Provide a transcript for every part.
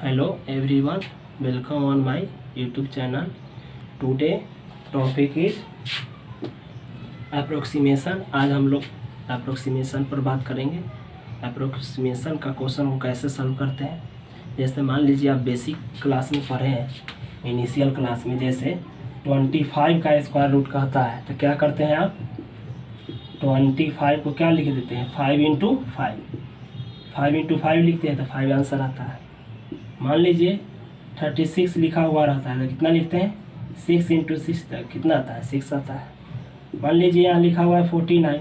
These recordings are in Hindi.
Hello everyone, welcome on my YouTube channel. Today topic is approximation. आज हम लोग अप्रोक्सीमेशन पर बात करेंगे। अप्रोक्सीमेशन का क्वेश्चन को कैसे सॉल्व करते हैं। जैसे मान लीजिए आप बेसिक क्लास में पढ़े हैं, इनिशियल क्लास में, जैसे 25 का स्क्वायर रूट कहता है तो क्या करते हैं आप 25 को क्या लिख देते हैं 5 इंटू 5 लिखते हैं तो 5 आंसर आता है। मान लीजिए 36 लिखा हुआ रहता है तो कितना लिखते हैं 6 इंटू 6 तक कितना आता है 6 आता है। मान लीजिए यहाँ लिखा हुआ है 49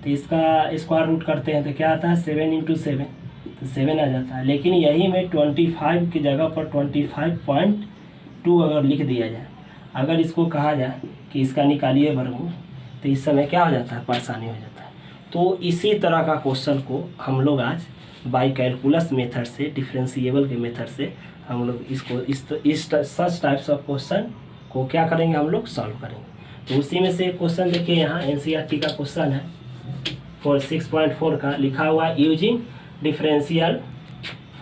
तो इसका स्क्वायर रूट करते हैं तो क्या आता है 7 इंटू 7 तो 7 आ जाता है। लेकिन यही में 25 की जगह पर 25.2 अगर लिख दिया जाए, अगर इसको कहा जाए कि इसका निकालिए वर्गमूल तो इस समय क्या हो जाता है परेशानी हो जाता है। तो इसी तरह का क्वेश्चन को हम लोग आज बाई कैलकुलस मेथड से, डिफरेंशिएबल के मेथड से हम लोग इसको इस सच टाइप्स ऑफ क्वेश्चन को क्या करेंगे, हम लोग सॉल्व करेंगे। तो उसी में से क्वेश्चन देखिए, यहाँ एनसीईआरटी का क्वेश्चन है 6.4 का, लिखा हुआ है using differential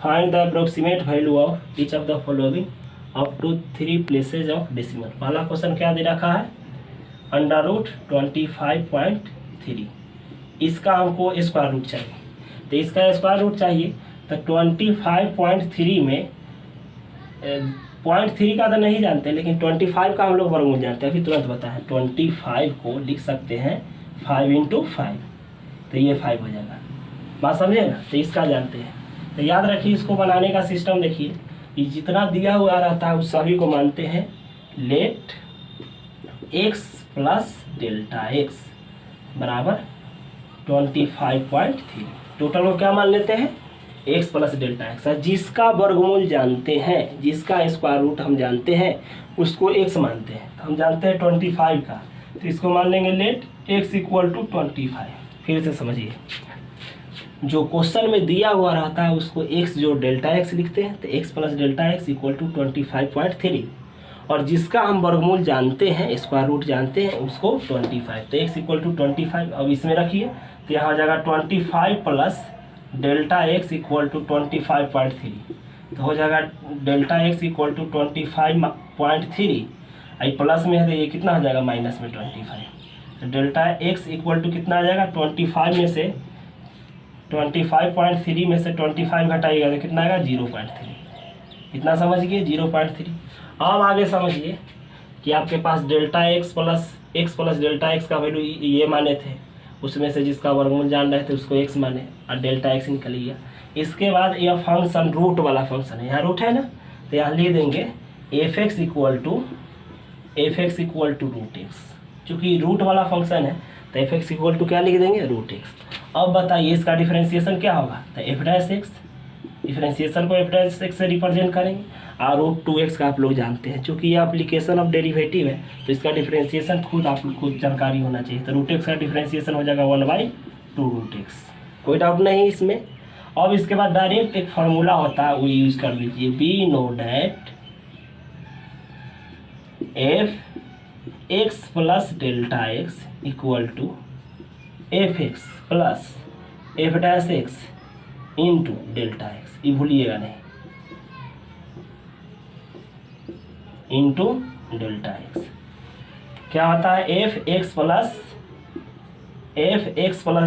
find the approximate value of each of the following up to 3 places of decimal. पहला क्वेश्चन क्या दे रखा है √25.3। इसका हमको स्क्वायर रूट चाहिए, तो इसका स्क्वायर रूट चाहिए तो 25.3 में 0.3 का तो नहीं जानते, लेकिन 25 का हम लोग वर्गमूल जानते हैं। अभी तुरंत बताएं 25 को लिख सकते हैं 5 इंटू 5 तो ये 5 हो जाएगा। बात समझे ना। तो इसका जानते हैं तो याद रखिए, इसको बनाने का सिस्टम देखिए कि जितना दिया हुआ रहता है उस सभी को मानते हैं let x plus delta x बराबर 25.3। टोटल को क्या मान लेते हैं x प्लस डेल्टा x। जिसका वर्गमूल जानते हैं, जिसका स्क्वायर रूट हम जानते हैं उसको x मानते हैं। हम जानते हैं 25 का, तो इसको मान लेंगे लेट x इक्वल टू 25। फिर से समझिए, जो क्वेश्चन में दिया हुआ रहता है उसको x जो डेल्टा x लिखते हैं तो x plus delta x equal to 25.3, और जिसका हम वर्गमूल जानते हैं, स्क्वायर रूट जानते हैं, उसको 25, तो x इक्वल टू 25। अब इसमें रखिए तो यहाँ हो जाएगा 25 plus delta x equal to 25.3, तो हो जाएगा delta x equal to 25.3। I plus में है तो ये कितना हो जाएगा माइनस में 25, तो डेल्टा x इक्वल टू कितना आ जाएगा 25 में से 25.3 में से 25 घटाइएगा तो कितना आएगा 0.3। इतना समझिए 0.3। अब आगे समझिए कि आपके पास delta x plus delta x का वैल्यू ये माने थे, उसमें से जिसका वर्गमूल जान रहे थे उसको x माने और डेल्टा x निकल गया। इसके बाद यह फंक्शन रूट वाला फंक्शन है, यहाँ रूट है ना, तो यहाँ लिख देंगे f(x) equal to root x। चूँकि रूट वाला फंक्शन है तो f(x) इक्वल टू क्या लिख देंगे रूट x। अब बताइए इसका डिफरेंशिएशन क्या होगा, तो f'(x), डिफरेंशिएशन को f'(x) से रिप्रेजेंट करेंगे, और √2x का आप लोग जानते हैं। चूँकि ये एप्लीकेशन ऑफ डेरिवेटिव है तो इसका डिफरेंशिएशन खुद आप लोग को जानकारी होना चाहिए। तो √x का डिफरेंशिएशन हो जाएगा 1/2√x। कोई डाउट नहीं इसमें। अब इसके बाद डायरेक्ट एक फार्मूला होता है वो यूज कर लीजिए, we know that f(x) plus delta x equal to f(x) plus f'(x) into delta x। ये भूलिएगा नहीं, इंटू डेल्टा x। क्या होता है f(x) plus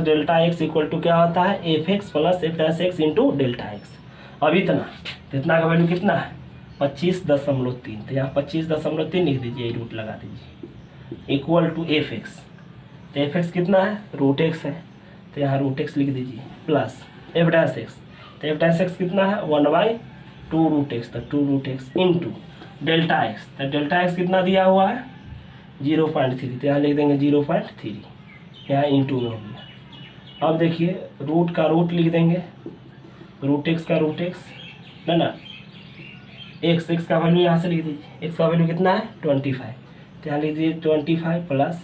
delta x equal to क्या होता है f(x) plus f'(x) into delta x। अब इतना का वैल्यू कितना है 25.3, तो यहाँ 25.3 लिख दीजिए, रूट लगा दीजिए, इक्वल टू f(x). तो f(x) कितना है √x है, तो यहाँ √x लिख दीजिए, प्लस f'(x), तो f'(x) कितना है 1/2√x, तो 2√x इंटू डेल्टा x, तो डेल्टा x कितना दिया हुआ है 0.3, तो यहाँ लिख देंगे 0.3, यहाँ इंटू में हो गया। अब देखिए रूट का रूट लिख देंगे, √x का √x ना x का वैल्यू यहाँ से लिख दीजिए, x का वैल्यू कितना है 25, तो यहाँ लिख दीजिए 25 प्लस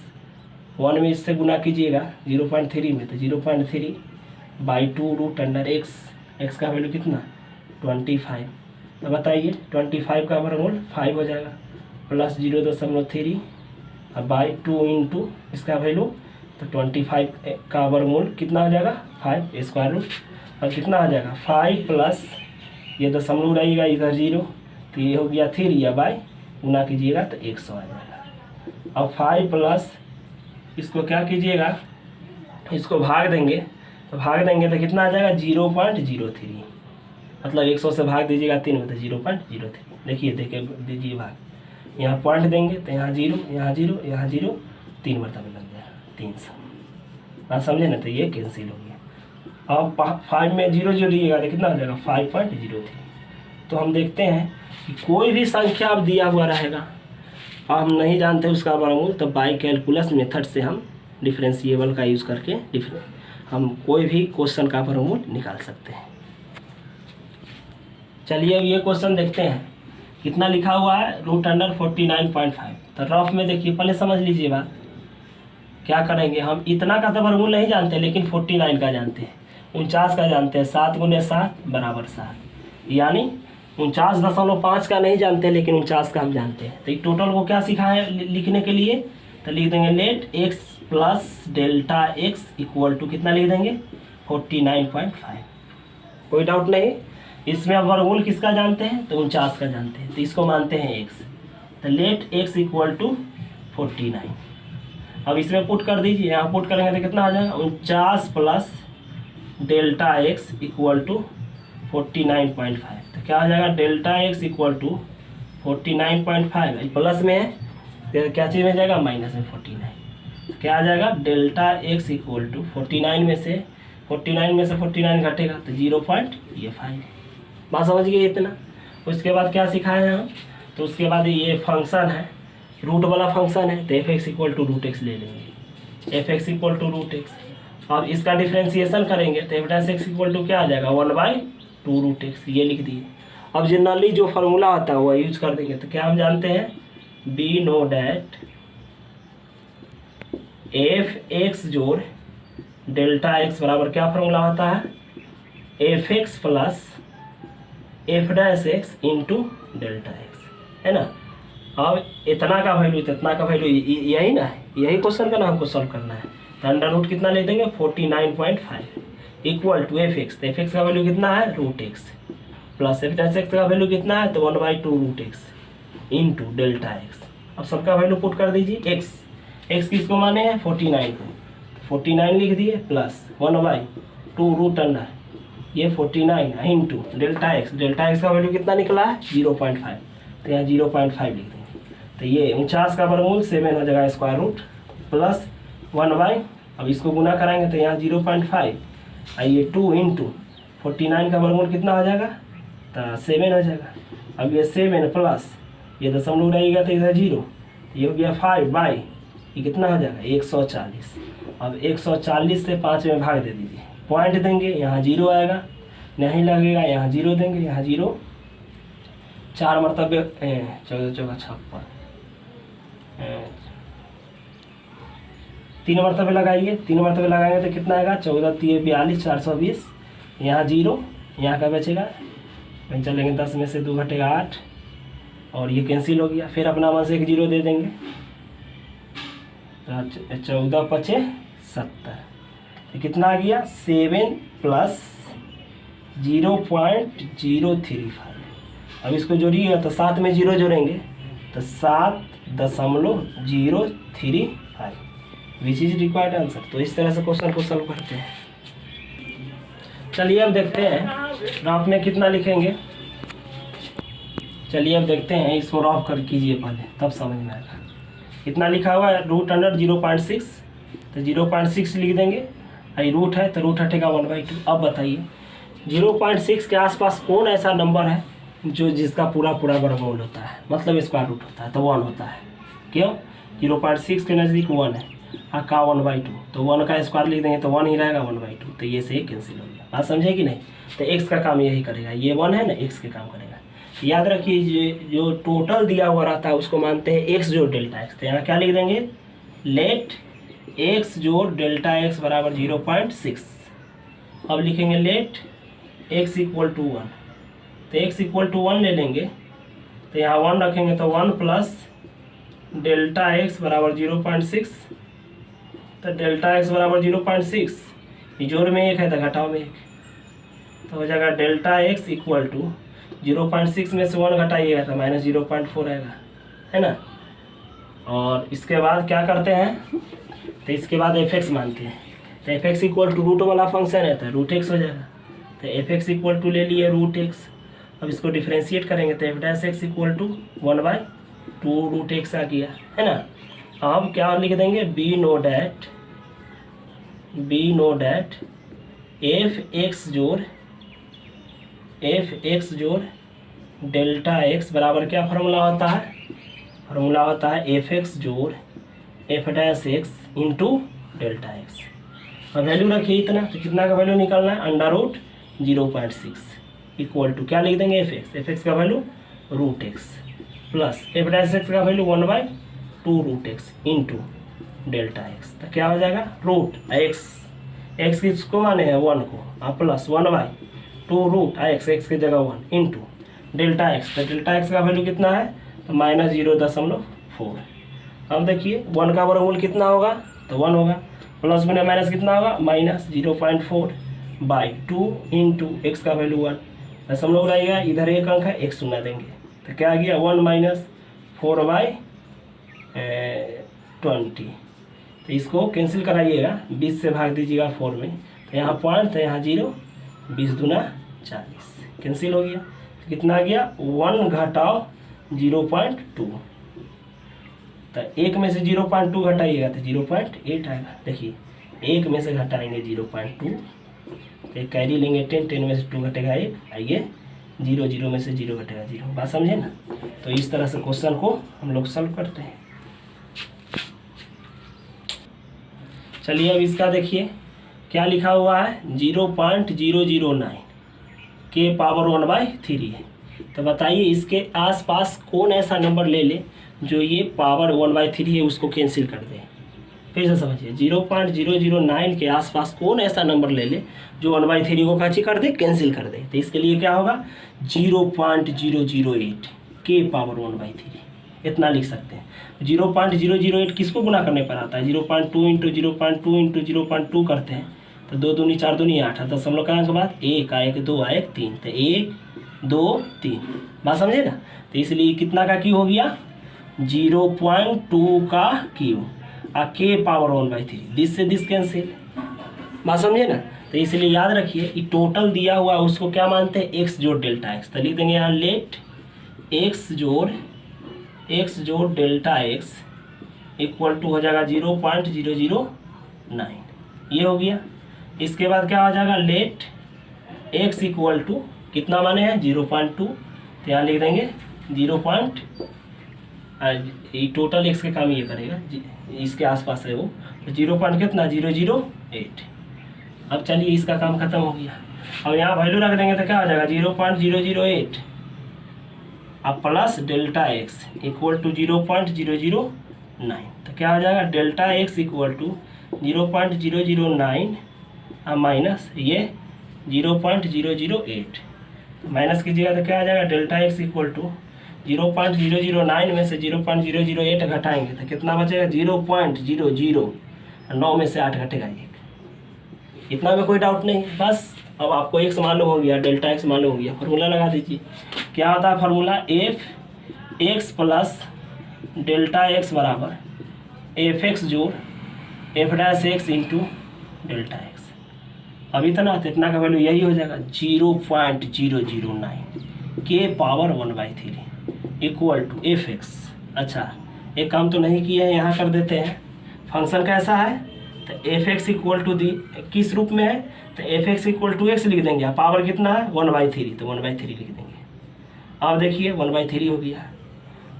1 में इससे गुना कीजिएगा 0.3 में, तो 0.3/2√x, x का वैल्यू कितना 25। तो बताइए 25 का वर्गमूल 5 हो जाएगा, प्लस 0.3 बाई 2 इंटू इसका वैल्यू, तो 25 का वर्गमूल कितना हो जाएगा 5 स्क्वायर रूट, और कितना आ जाएगा 5 प्लस ये दशमलव रहेगा इधर 0, तो ये हो गया 3 या बाई गुना कीजिएगा तो 100 आ जाएगा। अब 5 प्लस इसको क्या कीजिएगा, इसको भाग देंगे तो कितना आ जाएगा 0.03, मतलब 100 से भाग दीजिएगा 3 में तो 0.03। देखिए दीजिए भाग, यहाँ पॉइंट देंगे तो यहाँ 0 यहाँ 0 यहाँ 0, 3 मरतबे लग जाएगा 300। बात समझे ना, तो ये कैंसिल हो गया। अब 5 में 0 जोड़िएगा तो कितना हो जाएगा 5.03। तो हम देखते हैं कि कोई भी संख्या अब दिया हुआ रहेगा और हम नहीं जानते उसका वर्गमूल, तो बाई कैलकुलस मेथड से हम डिफरेंशिएबल का यूज़ करके हम कोई भी क्वेश्चन का वर्गमूल निकाल सकते हैं। चलिए अब ये क्वेश्चन देखते हैं, कितना लिखा हुआ है √49.5। तो रफ में देखिए, पहले समझ लीजिए बात, क्या करेंगे हम, इतना का तो वर्गमूल नहीं जानते लेकिन 49 का जानते हैं, 49 का जानते हैं, 7 × 7 = 7, यानी 49.5 का नहीं जानते लेकिन 49 का हम जानते हैं। तो टोटल को क्या सीखा है लिखने के लिए, तो लिख देंगे let x plus delta x equal to कितना लिख देंगे 49.5। कोई डाउट नहीं, इसमें अब वर्गमूल किसका जानते हैं, तो 49 का जानते हैं, तो इसको मानते हैं x। तो लेट x इक्वल टू 49। अब इसमें पुट कर दीजिए, यहाँ पुट करेंगे तो कितना आ जाएगा 49 plus delta x equal to 49.5। तो क्या आ जाएगा delta x equal to 49.5, plus में है तो क्या चीज़ में जाएगा माइनस में 49। क्या आ जाएगा डेल्टा x इक्वल टू 49 में से 49 घटेगा तो 0.5। बात समझ गए इतना। उसके बाद क्या सिखाए हैं हम, तो उसके बाद ये फंक्शन है, रूट वाला फंक्शन है, तो f(x = √x) ले लेंगे, f(x = √x)। अब इसका डिफ्रेंसिएशन करेंगे तो f(x = क्या आ जाएगा 1/2√x), ये लिख दिए। अब जनरली जो फार्मूला होता है वो यूज कर देंगे। तो क्या हम जानते हैं, बी नो डैट f(x) जोड़ डेल्टा x बराबर क्या फार्मूला होता है, f(x) plus f'(x) into delta x, है ना। अब इतना का वैल्यू इतना का वैल्यू यही ना है, यही क्वेश्चन का ना हमको सॉल्व करना है। तो अंडर रूट कितना ले देंगे 49.5 इक्वल टू f(x), तो f(x) का वैल्यू कितना है √x प्लस f'(x) का वैल्यू कितना है तो 1/2√x इंटू डेल्टा x। अब सबका वैल्यू पुट कर दीजिए, x किसको माने हैं 49 को, 49 लिख दिए प्लस 1/2 ये 49 इंटू डेल्टा x का वैल्यू कितना निकला है 0.5, तो यहाँ 0.5 लिख देंगे। तो ये 49 का वर्गमूल 7 हो जाएगा स्क्वायर रूट प्लस 1/, अब इसको गुना कराएंगे तो यहाँ 0.5 और ये 2 इंटू 49 का वर्गमूल कितना हो जाएगा तो 7 हो जाएगा। अब ये 7 प्लस ये दशमलव रहेगा तो इधर 0, ये हो गया 5/, ये कितना हो जाएगा 140। अब 140 से 5 में भाग दे दीजिए, पॉइंट देंगे यहाँ 0 आएगा, नहीं लगेगा यहाँ 0 देंगे, यहाँ 0 4 मरतबे 14 14 56 3 मरतबे लगाइए, 3 मरतबे लगाएंगे तो कितना आएगा 14 3 42 420, यहाँ 0 यहाँ का बचेगा, वहीं चलेंगे 10 में से 2 घटेगा 8 और ये कैंसिल हो गया। फिर अपना मन से एक 0 दे देंगे, 14 × 5 = 70, तो कितना आ गया 7 प्लस 0.035। अब इसको जोड़िएगा तो 7 में 0 जोड़ेंगे तो 7.035 विच इज रिक्वायर्ड आंसर। तो इस तरह से क्वेश्चन को सॉल्व करते हैं। चलिए अब देखते हैं रफ में कितना लिखेंगे। चलिए अब देखते हैं, इसको रफ कर कीजिए पहले तब समझ में आएगा। कितना लिखा हुआ है √0.6, तो 0.6 लिख देंगे, आई रूट है तो रूट हटेगा 1/2। अब बताइए 0.6 के आसपास कौन ऐसा नंबर है जो जिसका पूरा वर्गमूल होता है, मतलब स्क्वायर रूट होता है तो 1 होता है। क्यों 0.6 के नज़दीक 1 है, का 1/2, तो 1 का स्क्वायर लिख देंगे तो 1 ही रहेगा 1/2, तो ये से कैंसिल हो गया। बात समझे कि नहीं। तो x का काम यही करेगा, ये 1 है ना, x के काम करेगा। याद रखिए जो टोटल दिया हुआ रहता है उसको मानते हैं x जोड़ डेल्टा x। तो यहाँ क्या लिख देंगे लेट x जोड़ डेल्टा x बराबर 0.6। अब लिखेंगे लेट x = 1, तो x = 1 ले लेंगे तो यहाँ 1 रखेंगे तो 1 प्लस डेल्टा x बराबर 0.6, तो डेल्टा x बराबर 0.6, जोड़ में 1 है तो घटाव में 1, तो हो जाएगा डेल्टा x = 0.6 में से 1 घटाइएगा तो -0.4 आएगा, है ना। और इसके बाद क्या करते हैं, तो इसके बाद fx मानते हैं। तो fx इक्वल टू रूट वाला फंक्शन है तो रूट एक्स हो जाएगा। तो fx इक्वल टू ले लिए रूट एक्स। अब इसको डिफ्रेंशिएट करेंगे तो f' equal to 1/2 root x आ गया, है ना। अब क्या लिख देंगे, बी नो डैट f(x) जोड़ डेल्टा एक्स बराबर क्या फार्मूला होता है, फार्मूला होता है f(x) जोड़ f' इंटू डेल्टा एक्स। और वैल्यू रखिए इतना, तो कितना का वैल्यू निकालना है, √0.6 इक्वल टू क्या लिख देंगे, f(x) का value root x plus f' का value 1/2 root x into delta x. तो क्या हो जाएगा, रूट एक्स किसको माने हैं 1 को, प्लस 1/2 रूट एक्स की जगह 1 इंटू डेल्टा एक्स। तो डेल्टा एक्स का वैल्यू कितना है, तो -0.4। अब देखिए 1 का वर्गमूल कितना होगा, तो 1 होगा, प्लस गुना माइनस कितना होगा, -0.4/2 इंटू एक्स का वैल्यू 1। दशमलव लगाइएगा, इधर एक अंक है, एक शून्य देंगे तो क्या आ गया 1 - 4/20। तो इसको कैंसिल कराइएगा, 20 से भाग दीजिएगा 4 में, तो यहाँ पॉइंट, तो यहाँ 0, 20 दूना 40 कैंसिल हो गया। तो कितना आ गया, 1 घटाओ 0.2। तो 1 में से 0.2 घटाइएगा तो 0.8 आएगा। देखिए 1 में से घटाएंगे 0.2 तो एक कैरी लेंगे 10 में से 2 घटेगा 1, आइए 0 में से 0 घटेगा 0। बात समझे ना। तो इस तरह से क्वेश्चन को हम लोग सॉल्व करते हैं। चलिए अब इसका देखिए क्या लिखा हुआ है, 0.009 के पावर 1/3 है। तो बताइए इसके आसपास कौन ऐसा नंबर ले ले जो ये पावर 1/3 है उसको कैंसिल कर दे। फिर से समझिए, 0.009 के आसपास कौन ऐसा नंबर ले ले जो 1/3 को काची कर दे, कैंसिल कर दे। तो इसके लिए क्या होगा, 0.008 के पावर 1/3 इतना लिख सकते हैं। 0.008 किसको गुना करने पर आता है, 0.2 इंटू 0.2 इंटू 0.2 करते हैं तो 2 दूनी 4 दूनी 8, दशमलव का अंक बाद 1 आए 2 आए 3, तो 1 2 3। बात समझे ना। तो इसलिए कितना का क्यू हो गया, 0.2 का क्यू के पावर 1/3, दिस से दिस कैंसिल। बात समझे ना। तो इसलिए याद रखिए ये टोटल दिया हुआ उसको क्या मानते हैं, एक्स जोड़ डेल्टा एक्स। तो लिख देंगे यहाँ लेट एक्स जोड़ डेल्टा एक्स इक्वल टू हो जाएगा 0.009, ये हो गया। इसके बाद क्या हो जाएगा, लेट एक्स इक्वल टू कितना माने हैं 0.2, तो यहाँ लिख देंगे 0. ये टोटल एक्स के काम ये करेगा, इसके आसपास है वो, तो 0. कितना 008। अब चलिए इसका काम खत्म हो गया। अब यहाँ वैल्यू रख देंगे तो क्या हो जाएगा 0.008 अब plus delta x equal to 0.009। तो क्या हो जाएगा, delta x equal to 0.009 minus ये 0.008। माइनस कीजिएगा तो क्या आ जाएगा, डेल्टा एक्स इक्वल टू 0.009 में से 0.008 घटाएंगे तो कितना बचेगा 0.00। 9 में से 8 घटेगा 1। इतना में कोई डाउट नहीं। बस अब आपको एक्स मालूम हो गया, डेल्टा एक्स मालूम हो गया, फार्मूला लगा दीजिए। क्या होता है formula, f(x) plus delta x बराबर f(x) जोड़ f' इंटू डेल्टा एक्स। अब इतना तो इतना का वैल्यू यही हो जाएगा 0.009 के पावर 1/3 इक्वल टू f(x). अच्छा एक काम तो नहीं किया है, यहाँ कर देते हैं। फंक्शन कैसा है, तो f(x) इक्वल टू किस रूप में है, तो f(x) इक्वल टू x लिख देंगे। पावर कितना है 1/3, तो 1/3 लिख देंगे। अब देखिए 1/3 हो गया।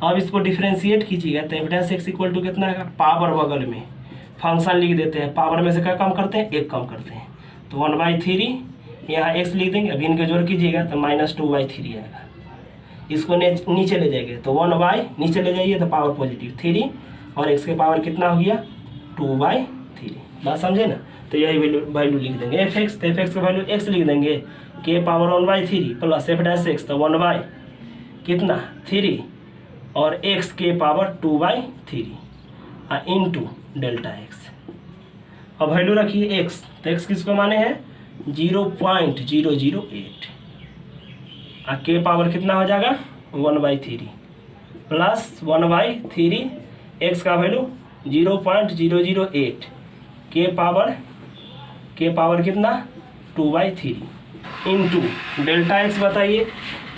अब इसको डिफ्रेंशिएट कीजिएगा तो f' इक्वल टू कितना है, पावर बगल में फंक्शन लिख देते हैं, पावर में से क्या कम करते हैं, 1 कम करते हैं, तो 1/3 यहाँ x लिख देंगे। अब इनके जोड़ कीजिएगा तो -2/3 आएगा। इसको नीचे ले जाएंगे तो 1 नीचे ले जाइए तो पावर पॉजिटिव 3 और x के पावर कितना हो गया 2/3। बात समझे ना। तो यही वैल्यू लिख देंगे f(x), तो f(x) का वैल्यू x लिख देंगे के पावर 1/3 प्लस f' तो 1 कितना 3 और x के पावर 2/3 इंटू डेल्टा एक्स। अब वैल्यू रखिए x, तो x किसको माने हैं 0.008 के पावर कितना हो जाएगा 1/3 प्लस 1/3 एक्स का वैल्यू 0.008 के पावर कितना 2/3 इंटू डेल्टा एक्स बताइए।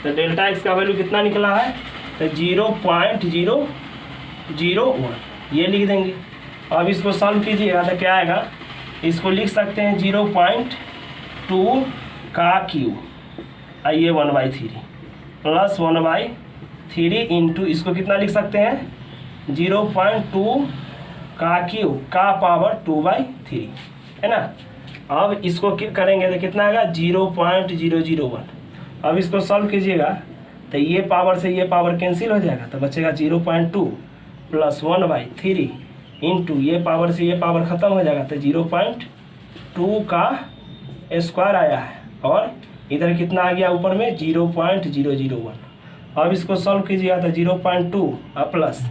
तो डेल्टा एक्स का वैल्यू कितना निकला है तो 0.001 ये लिख देंगे। अब इसको सॉल्व कीजिएगा तो क्या आएगा, इसको लिख सकते हैं 0.2 का क्यूब आइए 1/3 प्लस 1/3 इंटू इसको कितना लिख सकते हैं 0.2 का क्यूब का पावर 2/3 है ना। अब इसको करेंगे तो कितना आएगा 0.001। अब इसको सॉल्व कीजिएगा तो ये पावर से ये पावर कैंसिल हो जाएगा तो बचेगा 0.2 प्लस 1/3 इंटू ये पावर से ये पावर ख़त्म हो जाएगा तो 0.2 का स्क्वायर आया है और इधर कितना आ गया ऊपर में 0.001। अब इसको सॉल्व कीजिएगा तो 0.2 प्लस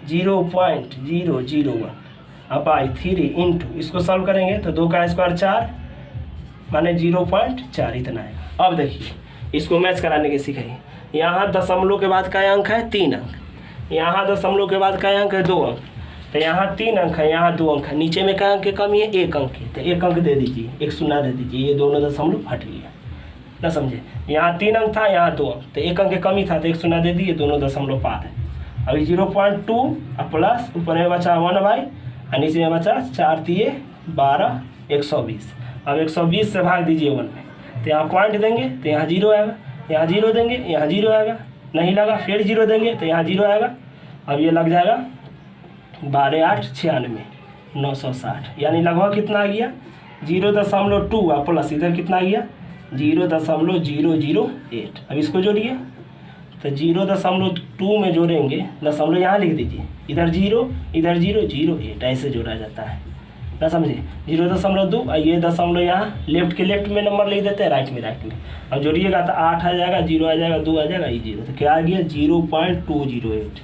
0.001 बाई 3 इंटू इसको सॉल्व करेंगे तो 2 का स्क्वायर 4 माने 0.4 इतना आएगा। अब देखिए इसको मैच कराने के सीखाइए। यहाँ दशमलव के बाद का अंक है 3 अंक, यहाँ दशमलव के बाद का अंक है 2 अंक, तो यहाँ 3 अंक है, यहाँ 2 अंक है, नीचे में क्या अंक की कमी है 1 अंक की, तो 1 अंक दे दीजिए, 1 शून्य दे दीजिए, ये दोनों दशमलव हट गया ना समझे। यहाँ 3 अंक था, यहाँ 2 अंक, तो 1 अंक की कमी था तो 1 शून्य दे दिए, दोनों दशमलव पार है। अभी 0.2 प्लस ऊपर में बचा 1/, और नीचे में बचा 4 × 12 120। अब 120 से भाग दीजिए 1 में, तो यहाँ पॉइंट देंगे तो यहाँ 0 आएगा, यहाँ 0 देंगे यहाँ 0 आएगा, नहीं लगा फिर 0 देंगे तो यहाँ 0 आएगा। अब ये लग जाएगा 12 8 96 960, यानी लगभग कितना आ गया 0.2 प्लस इधर कितना आ गया 0.008। अब इसको जोड़िए तो 0.2 में जोड़ेंगे, दशमलव यहाँ लिख दीजिए, इधर 0 इधर 0.08 ऐसे जोड़ा जाता है ना समझे। 0.2 और ये दशमलव यहाँ लेफ्ट के लेफ्ट में नंबर लिख देते हैं, राइट में। अब जोड़िएगा तो 8 आ जाएगा, 0 आ जाएगा, 2 आ जाएगा, ये 0, तो क्या आ गया 0.208।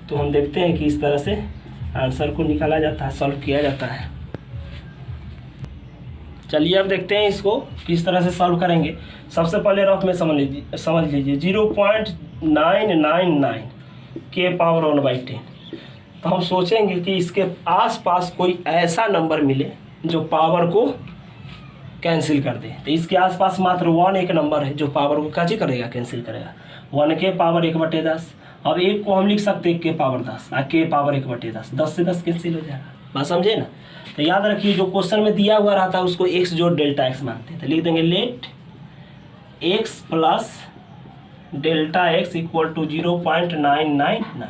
तो हम देखते हैं कि इस तरह से आंसर को निकाला जाता है, सॉल्व किया जाता है। चलिए अब देखते हैं इसको किस तरह से सॉल्व करेंगे। सबसे पहले रफ में समझ लीजिए 0.999 के पावर 1/10। तो हम सोचेंगे कि इसके आसपास कोई ऐसा नंबर मिले जो पावर को कैंसिल कर दे। तो इसके आसपास मात्र 1 एक नंबर है जो पावर को कैंसिल करेगा, कैंसिल करेगा। 1 के पावर 1/10। अब एक को हम लिख सकते हैं के पावर 10 और के पावर 1/10, 10 से 10 कैंसिल हो जाएगा, बात समझे ना। तो याद रखिए जो क्वेश्चन में दिया हुआ रहता है उसको x जोड़ डेल्टा x मानते हैं। तो लिख देंगे let x plus delta x equal to 0.999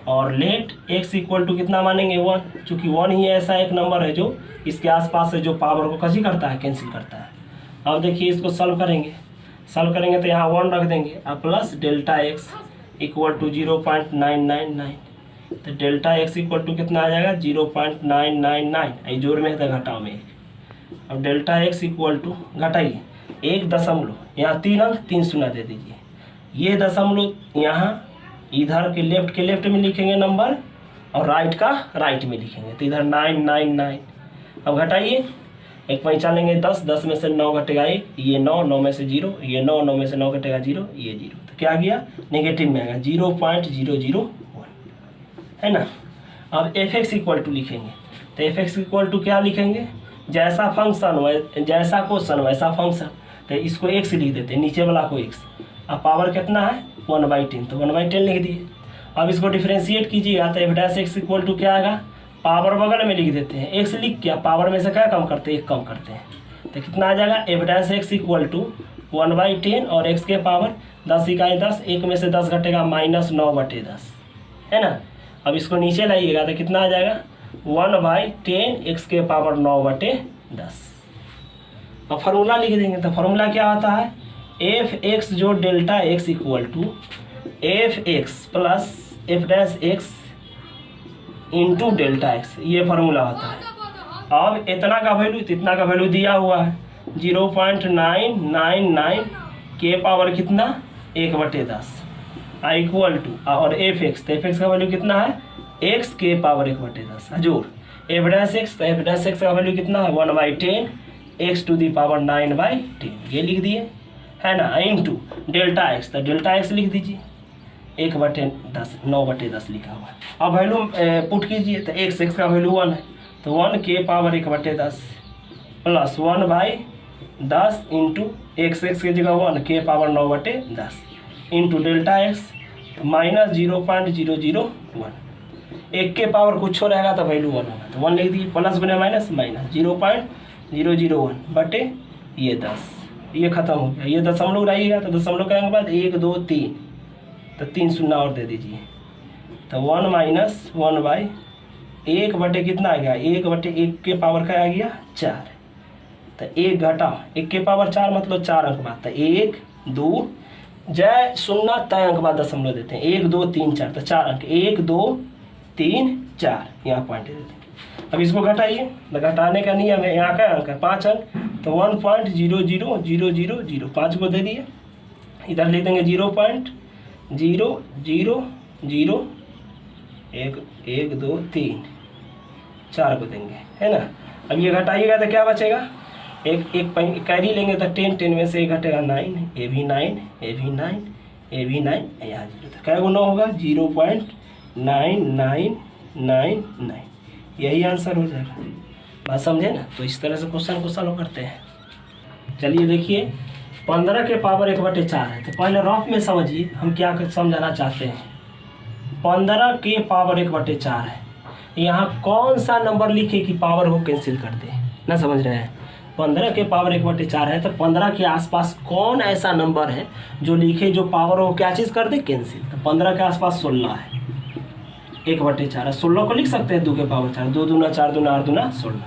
और लेट x इक्वल टू कितना मानेंगे 1, चूँकि 1 ही ऐसा एक नंबर है जो इसके आसपास है जो पावर को कैंसिल करता है, कैंसिल करता है। अब देखिए इसको सॉल्व करेंगे तो यहाँ 1 रख देंगे और plus delta x equal to 0.999। तो डेल्टा x इक्वल टू कितना आ जाएगा 0.999, ये जोड़ में है तो घटाओ में 1। अब डेल्टा x इक्वल टू घटाइए 1 दशमलव, यहाँ 3 अंक 3 शून्य दे दीजिए, ये दशमलव यहाँ इधर के लेफ्ट में लिखेंगे नंबर और राइट का राइट में लिखेंगे, तो इधर 999। अब घटाइए 1 पैंचा लेंगे 10, 10 में से 9 घटेगा 1, ये 9, 9 में से 0, ये 9, 9 में से 9 घटेगा 0, ये 0, तो क्या गया नेगेटिव में आएगा 0.001 है ना। अब fx इक्वल टू लिखेंगे, तो fx इक्वल टू क्या लिखेंगे, जैसा फंक्शन जैसा क्वेश्चन वैसा फंक्शन, तो इसको x लिख देते हैं, नीचे वाला को x। अब पावर कितना है 1/10, तो 1/10 लिख दिए। अब इसको डिफ्रेंशिएट कीजिएगा तो f' इक्वल टू क्या आएगा, पावर बगल में लिख देते हैं, x लिख के पावर में से क्या कम करते हैं 1 कम करते हैं, तो कितना आ जाएगा f' इक्वल टू 1/10 और x के पावर 10 इकाई 10, 1 में से 10 घटेगा -9/10 है ना। अब इसको नीचे लाइएगा तो कितना आ जाएगा 1/10 x के पावर 9/10। अब फार्मूला लिख देंगे, तो फार्मूला क्या होता है fx जो delta x equal to fx plus f' into delta x, ये फार्मूला होता है। अब इतना का वैल्यू दिया हुआ है 0.999 के पावर कितना 1/10 इक्वल टू और fx, तो fx का वैल्यू कितना है x के पावर 1/10 जोड़ f', तो f' का वैल्यू कितना है 1/10 x टू दी पावर 9/10, ये लिख दिए है ना, इंटू डेल्टा एक्स, तो डेल्टा एक्स लिख दीजिए 1/10, 9/10 लिखा हुआ है। अब वैल्यू पुट कीजिए, तो एक्स का वैल्यू 1 है, तो 1 के पावर 1/10 प्लस 1/10 इंटू एक्स की जगह 1 के power 9/10 into delta x minus 0.001, 1 के पावर कुछ हो रहेगा तो वैल्यू 1 होगा, तो 1 लिख दिए, प्लस गुने माइनस माइनस 0.001 बटे ये 10, ये खत्म हो गया, ये दशमलव रहिएगा तो दशमलव करने के बाद 1 2 3, तो 3 शून्य और दे दीजिए, तो 1 माइनस 1/1 बटे कितना आ गया, 1/1 के पावर का आ गया 4, तो 1 घटाओ 1 के पावर 4 मतलब 4 अंक बाद, तो 1 2 जय 0 तय अंक बाद दशमलव देते हैं, 1 2 3 4, तो 4 अंक 1 2 3 4 यहाँ पॉइंट देते हैं। अब इसको घटाइए, तो घटाने का नियम है, यहाँ का अंक है 5 अंक, तो 1.00000 5 को दे दिए, इधर लिख देंगे 0.000 1 2 3 4 को देंगे, है ना। अब ये घटाइएगा तो क्या बचेगा, एक कैरी लेंगे तो 10 में से 1 घटेगा 9, ये भी 9, ये भी 9, ये भी 9, यहाँ 0, तो क्या गुना होगा 0.9999, यही आंसर हो जाएगा। बात समझे ना, तो इस तरह से क्वेश्चन को सॉल्व करते हैं। चलिए देखिए 15 के पावर 1/4 है, तो पहले रफ में समझिए हम क्या समझाना चाहते हैं। 15 के पावर 1/4 है, यहाँ कौन सा नंबर लिखे कि पावर को कैंसिल कर दे, ना समझ रहे हैं। 15 के पावर 1/4 है, तो 15 के आसपास कौन ऐसा नंबर है जो लिखे जो पावर को क्या चीज़ कर दे, कैंसिल। तो 15 के आसपास 16 है, 1/4 है, 16 को लिख सकते हैं 2 के पावर 4, 2 दूना 4 दूना 8 दूना 16,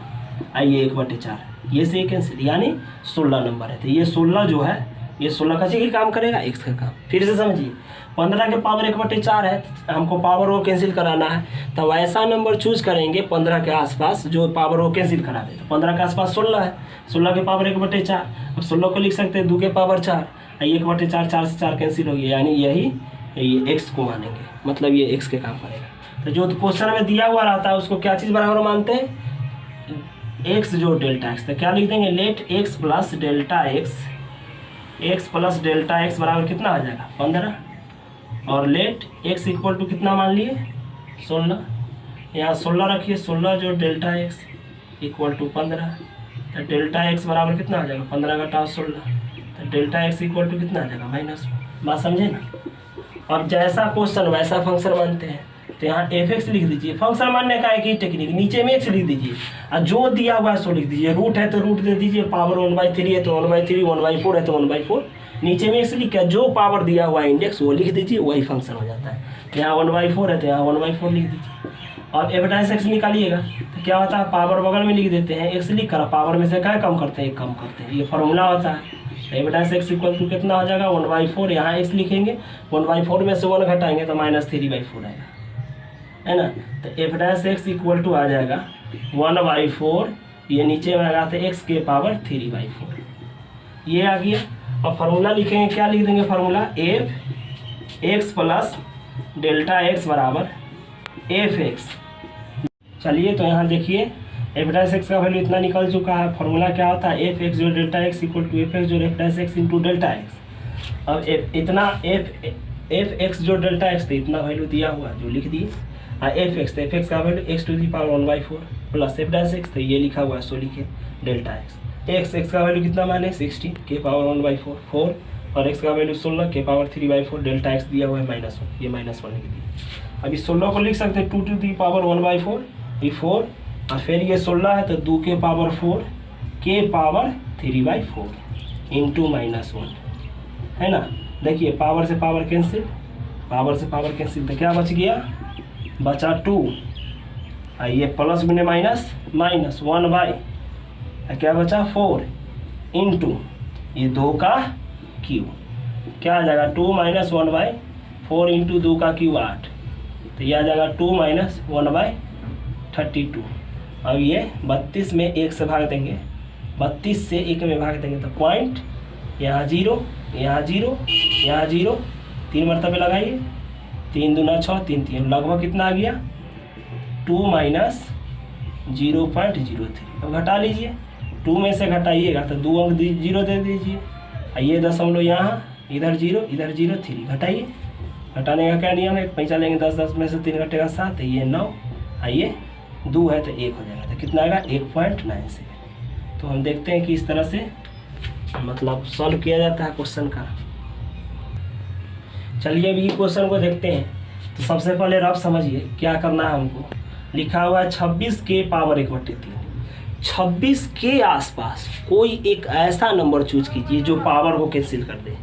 आइए 1/4, ये से कैंसिल, यानी 16 नंबर है, तो ये 16 जो है, ये 16 का चीज़ काम करेगा, x का काम। फिर से समझिए 15 के पावर 1/4 है, हमको पावर को कैंसिल कराना है, तो ऐसा नंबर चूज करेंगे 15 के आसपास जो पावर को कैंसिल करा दे। तो 15 के आसपास 16 है, 16 के पावर 1/4, अब 16 को लिख सकते हैं 2 के पावर 4, 1/4 4 से 4 कैंसिल हो गया, यानी यही ये x को मानेंगे, मतलब ये x के काम करेगा। तो जो क्वेश्चन में दिया हुआ रहता है उसको क्या चीज़ बराबर मानते हैं, x जो डेल्टा x, तो क्या लिख देंगे let x plus delta x, x plus delta x बराबर कितना आ जाएगा 15, और लेट x इक्वल टू कितना मान लिए 16, यहाँ 16 रखिए, 16 जो डेल्टा x इक्वल टू 15, तो डेल्टा x बराबर कितना आ जाएगा 15 घटाओ 16, तो डेल्टा x इक्वल टू कितना आ जाएगा -1। बात समझे ना। अब जैसा क्वेश्चन वैसा फंक्शन मानते हैं, तो यहाँ f(x) लिख दीजिए, फंक्शन मानने का एक ही टेक्निक, नीचे में x लिख दीजिए और जो दिया हुआ है सो लिख दीजिए, रूट है तो रूट दे दीजिए, पावर 1/3 है तो 1/3, 1/4 है तो 1/4, नीचे में x लिख के जो पावर दिया हुआ है इंडेक्स वो लिख दीजिए, वही फंक्शन हो जाता है। यहाँ 1/4 है तो यहाँ 1/4 लिख दीजिए, और f(x) निकालिएगा तो क्या होता है, पावर बगल में लिख देते हैं, x लिख कर पावर में से क्या कम करते हैं, कम करते हैं, ये फॉर्मूला होता है। f(x) इक्वल टू कितना हो जाएगा 1/4, यहाँ x लिखेंगे, 1/4 में से 1 घटाएंगे तो -3/4 आएगा, है ना। तो f(x) इक्वल टू आ जाएगा 1/4, ये नीचे में आएगा तो x के पावर 3/4, ये आ गया। और फार्मूला लिखेंगे, क्या लिख देंगे formula, f(x) plus delta x बराबर f(x). चलिए तो यहाँ देखिए f(x) का वैल्यू इतना निकल चुका है, फार्मूला क्या होता है f(x) जो delta x equal to f(x) जो f(x) इंटू डेल्टा x। अब इतना f(x) जो डेल्टा x थे इतना वैल्यू दिया हुआ जो लिख दिए, f(x) तो f(x) का value x to the power 1/4 plus f(x) तो ये लिखा हुआ है सो लिखे डेल्टा x का वैल्यू कितना माने 16 के पावर 1/4 4, और x का वैल्यू 16 के पावर 3/4, डेल्टा x दिया हुआ है -1, ये -1 लिख दिए। अब इस 16 को लिख सकते हैं 2 टू दी पावर 1/4, ये 4, और फिर ये 16 है तो 2 के पावर 4 के पावर 3/4 इंटू -1, है ना। देखिए पावर से पावर कैंसिल, पावर से पावर कैंसिल, तो क्या बच गया, बचा 2, ये प्लस गुने माइनस माइनस 1/, क्या बचा 4 इंटू ये 2 का क्यूब, क्या आ जाएगा 2 - 1/4 इंटू 2 का क्यूब 8, तो ये आ जाएगा 2 - 1/32। अब ये 32 में 1 से भाग देंगे, 32 से 1 में भाग देंगे तो पॉइंट, यहाँ 0 यहाँ 0 यहाँ 0, 3 मरतबे लगाइए, 3 दूना 6 3 3, लगभग कितना आ गया 2 - 0.03। अब घटा लीजिए, 2 में से घटाइएगा तो 2 अंक 0 दे दीजिए, ये दशमलव यहाँ, इधर 0 इधर 0 3 घटाइए। घटाने का क्या नियम है, पैंचा लेंगे 10 10 में से 3 घटेगा 7, ये 9, आइए 2 है तो 1 हो जाएगा, तो कितना आएगा 1.97। तो हम देखते हैं कि इस तरह से मतलब सॉल्व किया जाता है क्वेश्चन का। चलिए अभी क्वेश्चन को देखते हैं। तो सबसे पहले रफ समझिए क्या करना है हमको। लिखा हुआ है 26 के पावर 1/3। 26 के आसपास कोई एक ऐसा नंबर चूज कीजिए जो पावर को कैंसिल कर दे।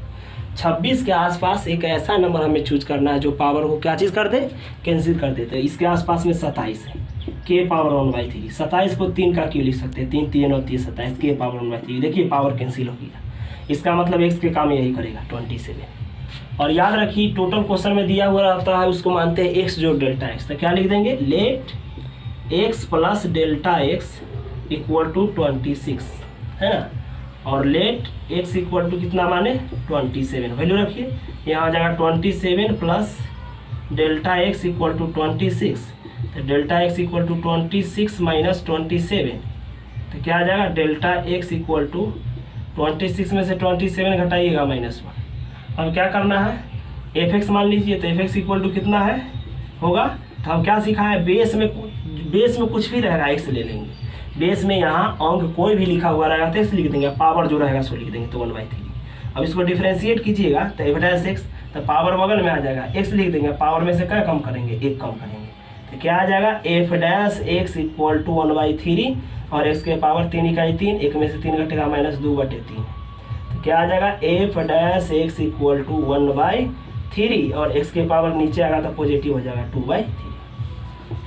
26 के आसपास एक ऐसा नंबर हमें चूज करना है जो पावर को क्या चीज़ कर दे, कैंसिल कर दे। तो इसके आसपास में 27 है, के पावर 1/3। 27 को 3 का क्यों लिख सकते हैं, 3 3 और 3 27, के पावर 1/3। देखिए पावर कैंसिल हो गया, इसका मतलब x के काम यही करेगा 27। और याद रखिए टोटल क्वेश्चन में दिया हुआ रहता है उसको मानते हैं x जो डेल्टा x। तो क्या लिख देंगे, let x plus delta x equal to 26, है ना। और लेट x इक्वल टू कितना माने 27, वैल्यू रखिए। यहाँ आ जाएगा 27 plus delta x equal to 26। तो delta x equal to 26 minus 27, तो क्या आ जाएगा डेल्टा x इक्वल टू 26 में से 27 घटाइएगा -1। अब क्या करना है, एफ मान लीजिए। तो एफ इक्वल टू कितना है होगा, तो हम क्या सीखा है, बेस में कुछ भी रहेगा x ले लेंगे। बेस में यहाँ अंक कोई भी लिखा हुआ रहेगा तो x लिख देंगे, पावर जो रहेगा सो लिख देंगे, तो 1/3। अब इसको डिफ्रेंशिएट कीजिएगा तो f' x, तो पावर बगल में आ जाएगा, x लिख देंगे, पावर में से क्या कम करेंगे, 1 कम करेंगे। तो क्या आ जाएगा f' इक्वल टू 1/3 और x के पावर 3 इकाई 3, 1 में से 3 घटेगा -2/3। तो क्या आ जाएगा f' इक्वल टू 1/3 और x के पावर नीचे आएगा तो पॉजिटिव हो जाएगा 2/3।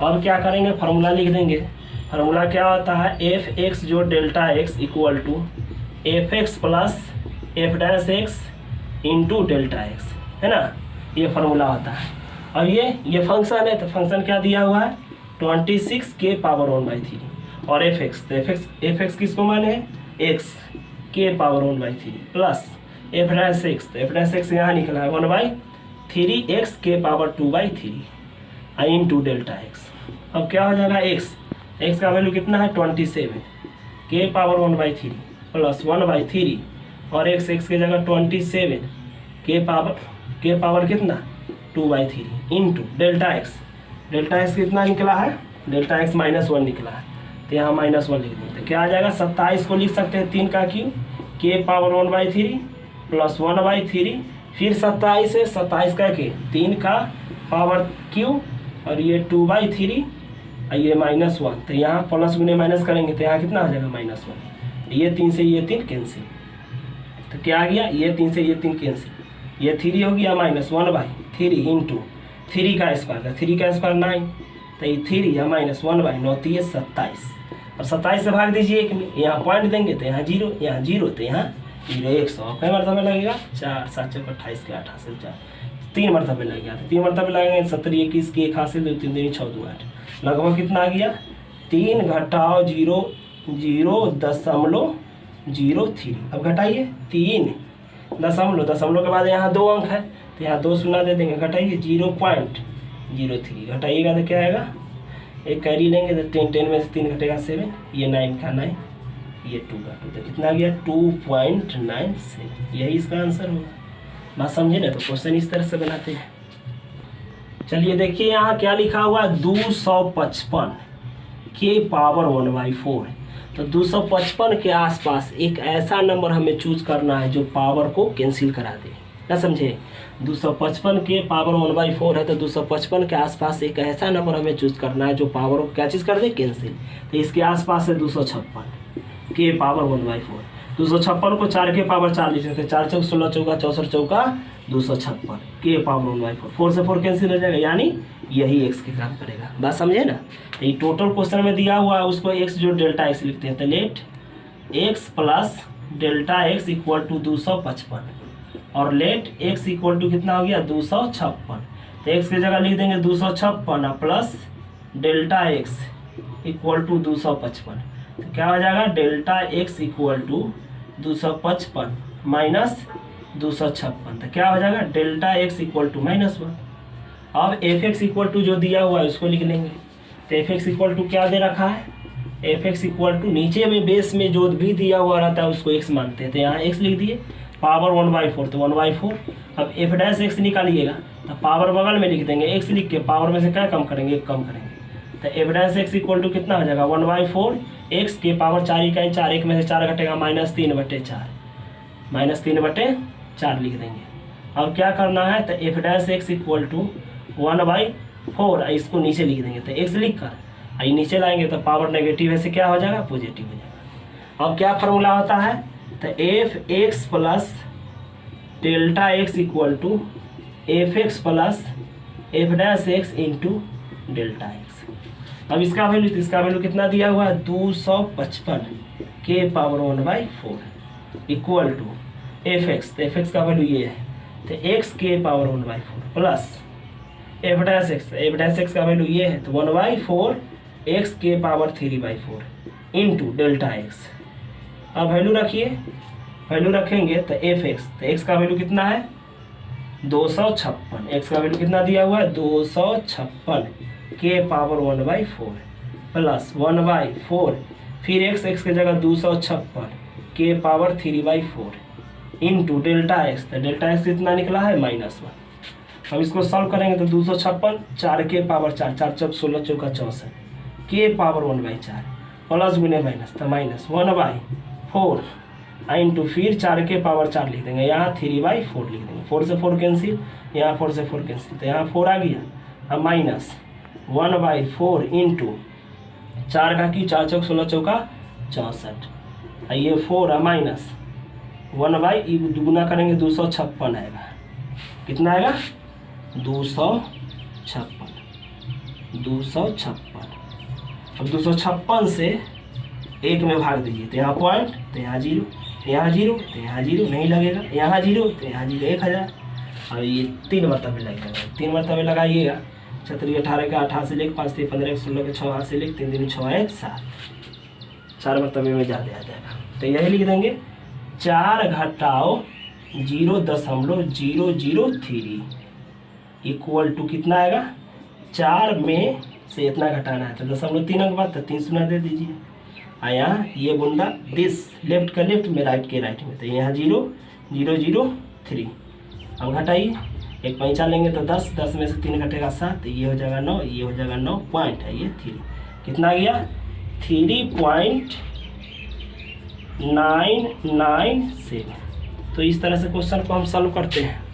अब क्या करेंगे, फार्मूला लिख देंगे। फार्मूला क्या होता है, f(x) जो delta x equal to f(x) plus f' into delta x, है ना। ये फार्मूला होता है। और ये फंक्शन है, तो फंक्शन क्या दिया हुआ है 26 के पावर 1/3 और f(x), तो f(x) किसको माने हैं, x के पावर 1/3 प्लस f'(x), तो f'(x) यहाँ निकला है 1/3 x के पावर 2/3 इंटू डेल्टा x। अब क्या हो जाएगा x का वैल्यू कितना है 27 के पावर 1/3 प्लस 1/3 और x की जगह 27 के पावर कितना 2/3 इंटू डेल्टा x कितना निकला है, डेल्टा x -1 निकला है, तो यहाँ -1 लिख देते। क्या आ जाएगा 27 को लिख सकते हैं 3 का क्यूब के पावर 1/3 प्लस 1/3, फिर 27 है 27 का के 3 का पावर क्यूब और ये 2/3 और ये -1। तो यहाँ प्लस गुने माइनस करेंगे तो यहाँ कितना आ जाएगा -1। ये 3 से ये 3 कैंसिल, तो क्या आ गया, ये 3 से ये 3 कैंसिल, ये 3 हो गया -1/3 इंटू 3 का स्क्वायर, 3 का स्क्वायर 9, तो ये 3 या -1/9 तो ये 27। और 27 से भाग दीजिए 1 में, यहाँ पॉइंट देंगे तो यहाँ 0, यहाँ 0 तो यहाँ 0, 100 कई मरतबे लगेगा 4 7 चौक 28 के 8 हासिल 4, 3 मरतबे लग गया। तो 3 मरतबे लगेंगे 70 21 की 1 हासिल 2 3 दूनी 6 2 8, लगभग कितना आ गया 3 घटाओ 0 0.03। अब घटाइए 3 दशमलव के बाद यहाँ 2 अंक है तो यहाँ 2 शून्य दे देंगे, घटाइए 0.03 घटाइएगा तो क्या आएगा, एक कैरी लेंगे तो 10 में से 3 घटेगा 7, ये 9 का 9, ये 2 का 2, तो कितना गया 2.97। यही इसका आंसर होगा। बात समझे ना, तो क्वेश्चन इस तरह से बनाते हैं। चलिए देखिए यहाँ क्या लिखा हुआ है 255 के पावर 1/4। तो 255 के आसपास एक ऐसा नंबर हमें चूज करना है जो पावर को कैंसिल करा दे, ना समझे। 255 के पावर 1/4 है तो 255 के आसपास एक ऐसा नंबर हमें चूज करना है जो पावर को क्या चीज़ कर दे, कैंसिल। तो इसके आसपास है 256 के पावर 1/4। 256 को 4 के पावर 4 लिख सकते हैं, 4 चौक 16 चौका 64 चौका 256 के पावर 1/4। 4 से 4 कैंसिल हो जाएगा, यानी यही x के काम करेगा। बात समझे ना। तो ये टोटल क्वेश्चन में दिया हुआ है उसको x जो डेल्टा x लिखते हैं, तो let x plus delta x equal to 255 और लेट x इक्वल टू कितना हो गया 256। तो x की जगह लिख देंगे 256 plus delta x equal to 255। तो क्या हो जाएगा delta x equal to 255 minus 256, तो क्या हो जाएगा डेल्टा x इक्वल टू -1। अब f(x) इक्वल टू जो दिया हुआ है उसको लिख लेंगे। तो f(x) इक्वल टू क्या दे रखा है, f(x) इक्वल टू नीचे में बेस में जो भी दिया हुआ रहता है उसको x मानते हैं, तो यहाँ x लिख दिए, पावर 1/4, तो 1/4। अब एफ डैश एक्स निकालिएगा तो पावर बगल में लिख देंगे, एक्स लिख के पावर में से क्या कम करेंगे, एक कम करेंगे, तो F dash x equal to कितना हो जाएगा 1/4 एक्स के पावर 4 इकाई 4, एक में से 4 घटेगा -3/4, -3/4 लिख देंगे। अब क्या करना है, तो F dash x equal to 1/4, इसको नीचे लिख देंगे, तो एक्स लिख कर आई नीचे लाएंगे तो पावर नेगेटिव है से क्या हो जाएगा, पॉजिटिव हो जाएगा। अब क्या फार्मूला होता है, तो F x plus delta x equal to F x plus F dash x into delta x. अब इसका वैल्यू, तो इसका वैल्यू कितना दिया हुआ है 255 के power 1/4 equal to F x, तो एफ एक्स का वैल्यू ये है, तो एक्स के power 1/4 plus F dash x का वैल्यू ये है, तो 1/4 एक्स के पावर 3/4 इंटू डेल्टा एक्स। अब वैल्यू रखिए, वैल्यू रखेंगे तो एफ एक्स, तो एक्स का वैल्यू कितना है 256, एक्स का वैल्यू कितना दिया हुआ है 256 के पावर 1/4 प्लस 1/4 फिर एक्स की जगह 256 के पावर 3/4 इंटू डेल्टा एक्स, तो डेल्टा एक्स कितना निकला है -1। अब इसको सॉल्व करेंगे तो 256 4 के पावर 4, 4 चौक 16 चौका 64 के पावर 1/4 प्लस गुने माइनस, तो -1/4 इंटू फिर 4 के पावर 4 लिख देंगे, यहाँ 3/4 लिख देंगे, 4 से 4 कैंसिल, यहाँ 4 से 4 कैंसिल, तो यहाँ 4 आ गया। अब -1/4 इंटू 4 का की 4 चौक 16 चौका 64, ये 4 माइनस 1/, दुगुना करेंगे 256 आएगा, कितना आएगा 256। अब 256 से 1 में भाग दीजिए, तो यहाँ पॉइंट, तो यहाँ 0, यहाँ 0, तो यहाँ 0 नहीं लगेगा, यहाँ 0, तो यहाँ 0, 1000। और ये 3 मरतबे लगेगा, 3 मरतबे लगाइएगा, 4 18 का 8 से लेकर 5 3 15 16 के 6 हाथ से लेकर 3 3 6 1 7, 4 मरतबे में ज़्यादा आ जाएगा, तो यही लिख देंगे 4 घटाओ 0.003 इक्वल टू कितना आएगा, 4 में से इतना घटाना है तो 0.3 अंक बाद, तो 3 शून्य दे दीजिए, यहाँ ये बूंदा दिस लेफ्ट का लेफ्ट में राइट के राइट में, तो यहाँ 0.003। अब घटाइए, 1 पैंचा लेंगे तो 10, 10 में से 3 घटेगा 7, तो ये हो जाएगा 9, ये हो जाएगा 9 पॉइंट है ये 3, कितना गया 3.997। तो इस तरह से क्वेश्चन को हम सॉल्व करते हैं।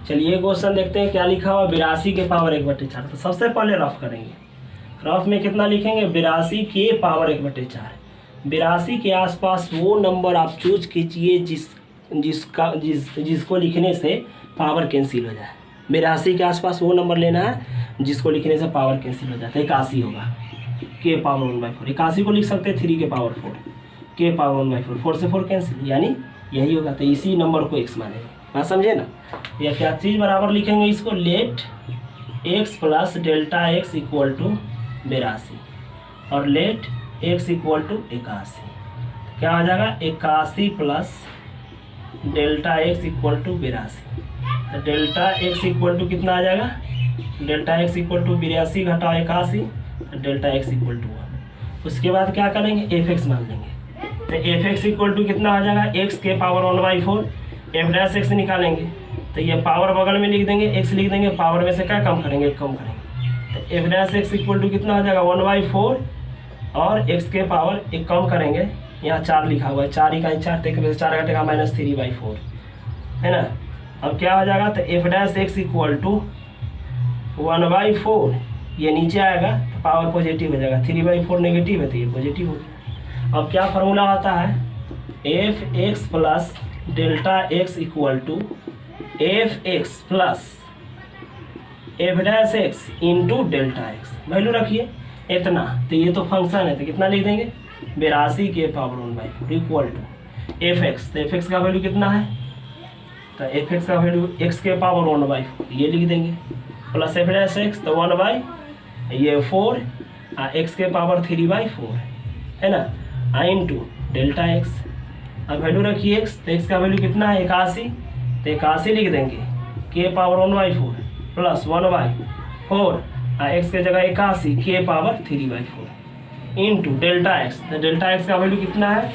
चलिए क्वेश्चन देखते हैं क्या लिखा हुआ, 82 के पावर 1/4। तो सबसे पहले रफ करेंगे, रफ में कितना लिखेंगे 82 के पावर 1/4। 82 के आसपास वो नंबर आप चूज कीजिए जिसको लिखने से पावर कैंसिल हो जाए। 82 के आसपास वो नंबर लेना है जिसको लिखने से पावर कैंसिल हो जाए, तो 81 होगा के पावर 1/4। 81 को लिख सकते हैं 3 के पावर 4 के पावर 1/4, 4 से 4 कैंसिल, यानी यही होगा, तो इसी नंबर को x मानेंगे। बात समझे ना, या क्या चीज़ बराबर लिखेंगे इसको, let x plus delta x equal to 82 और लेट x इक्वल टू 81, क्या हो जाएगा 81 plus delta x equal to 82, तो डेल्टा एक्स इक्वल टू कितना आ जाएगा, डेल्टा एक्स इक्वल टू 82 घटाओ 81, डेल्टा एक्स इक्वल टू 1। उसके बाद क्या करेंगे एफ एक्स मान लेंगे, तो एफ एक्स इक्वल टू कितना हो जाएगा एक्स के पावर 1/4, एफ डैश एक्स निकालेंगे तो ये पावर बगल में लिख देंगे, एक्स लिख देंगे, पावर में से क्या कम करेंगे, कम करेंगे, तो F dash x equal to कितना हो जाएगा 1/4 और एक्स के पावर एक कम करेंगे, यहाँ 4 लिखा हुआ है, 4 इकाई 4, तो 4 घटेगा -3/4 है ना। अब क्या हो जाएगा, तो F dash x equal to 1/4, ये नीचे आएगा तो पावर पॉजिटिव हो जाएगा, 3/4 नेगेटिव है तो ये पॉजिटिव हो गया। अब क्या फार्मूला आता है, F x plus delta x equal to F x plus F dash x into delta x. Value रखिए इतना, तो ये तो फंक्शन है तो कितना लिख देंगे 82 के power 1/4 equal to F x, तो एफ एक्स का वैल्यू कितना है, तो एफ एक्स का वैल्यू एक्स के पावर 1/4 ये लिख देंगे, प्लस एफ डैश एक्स तो 1/4 एक्स के पावर 3/4 है ना, इंटू डेल्टा एक्स। अब वैल्यू रखिए एक्स, तो एक्स का वैल्यू कितना है 81, तो 81 लिख देंगे के पावर 1/4 प्लस 1/4 एक्स के जगह 81 के पावर 3/4 इंटू डेल्टा एक्स, तो डेल्टा एक्स का वैल्यू कितना है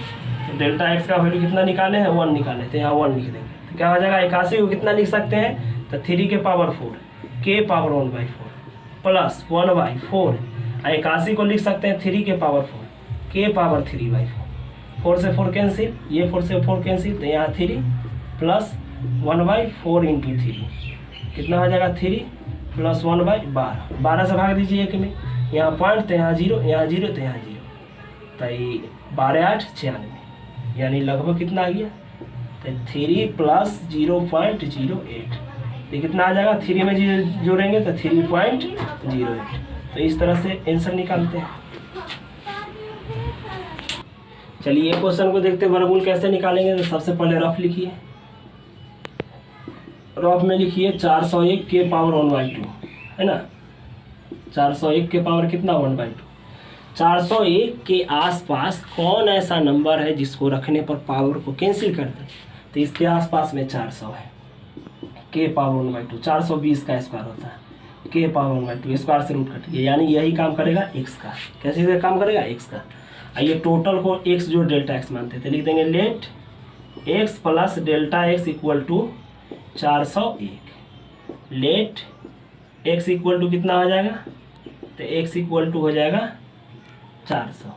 तो डेल्टा एक्स का वैल्यू कितना निकाले हैं 1 निकाले, तो यहाँ 1 लिख देंगे। तो क्या हो जाएगा 81 को कितना लिख सकते हैं, तो 3 के पावर 4 के पावर 1/4 प्लस 1/4। 81 को लिख सकते हैं 3 के पावर 4 के पावर 3/4। 4 से 4 कैंसिल, ये 4 से 4 कैंसिल, तो यहाँ 3 प्लस 1/4 इंटू 3 कितना हो जाएगा 3 प्लस 1/12। 12 से भाग दीजिए एक में, यहाँ पॉइंट तो यहाँ 0, यहाँ 0 तो यहाँ 0, तो 12 8 96, यानी लगभग कितना आ गया, तो 3 प्लस 0.08। तो कितना आ जाएगा, 3 में जोड़ेंगे तो 3.08। तो इस तरह से आंसर निकालते हैं। चलिए ये क्वेश्चन को देखते हैं वर्गमूल कैसे निकालेंगे। तो सबसे पहले रफ लिखिए, रफ में लिखिए 401 के पावर 1/2 है ना। 401 के पावर कितना 1/2। 401 के आसपास कौन ऐसा नंबर है जिसको रखने पर पावर को कैंसिल कर दे। तो इसके आसपास में 400 है, के पावर 1/2। 420 का स्क्वायर होता है, के पावर 1/2 स्क्वायर से रूट कट गया, यानी यही काम करेगा x का। कैसे काम करेगा x का। आइए टोटल को x जो डेल्टा x मानते थे, लिख देंगे let x plus delta x equal to 401। Let x equal to कितना हो जाएगा, तो x इक्वल टू हो जाएगा 400।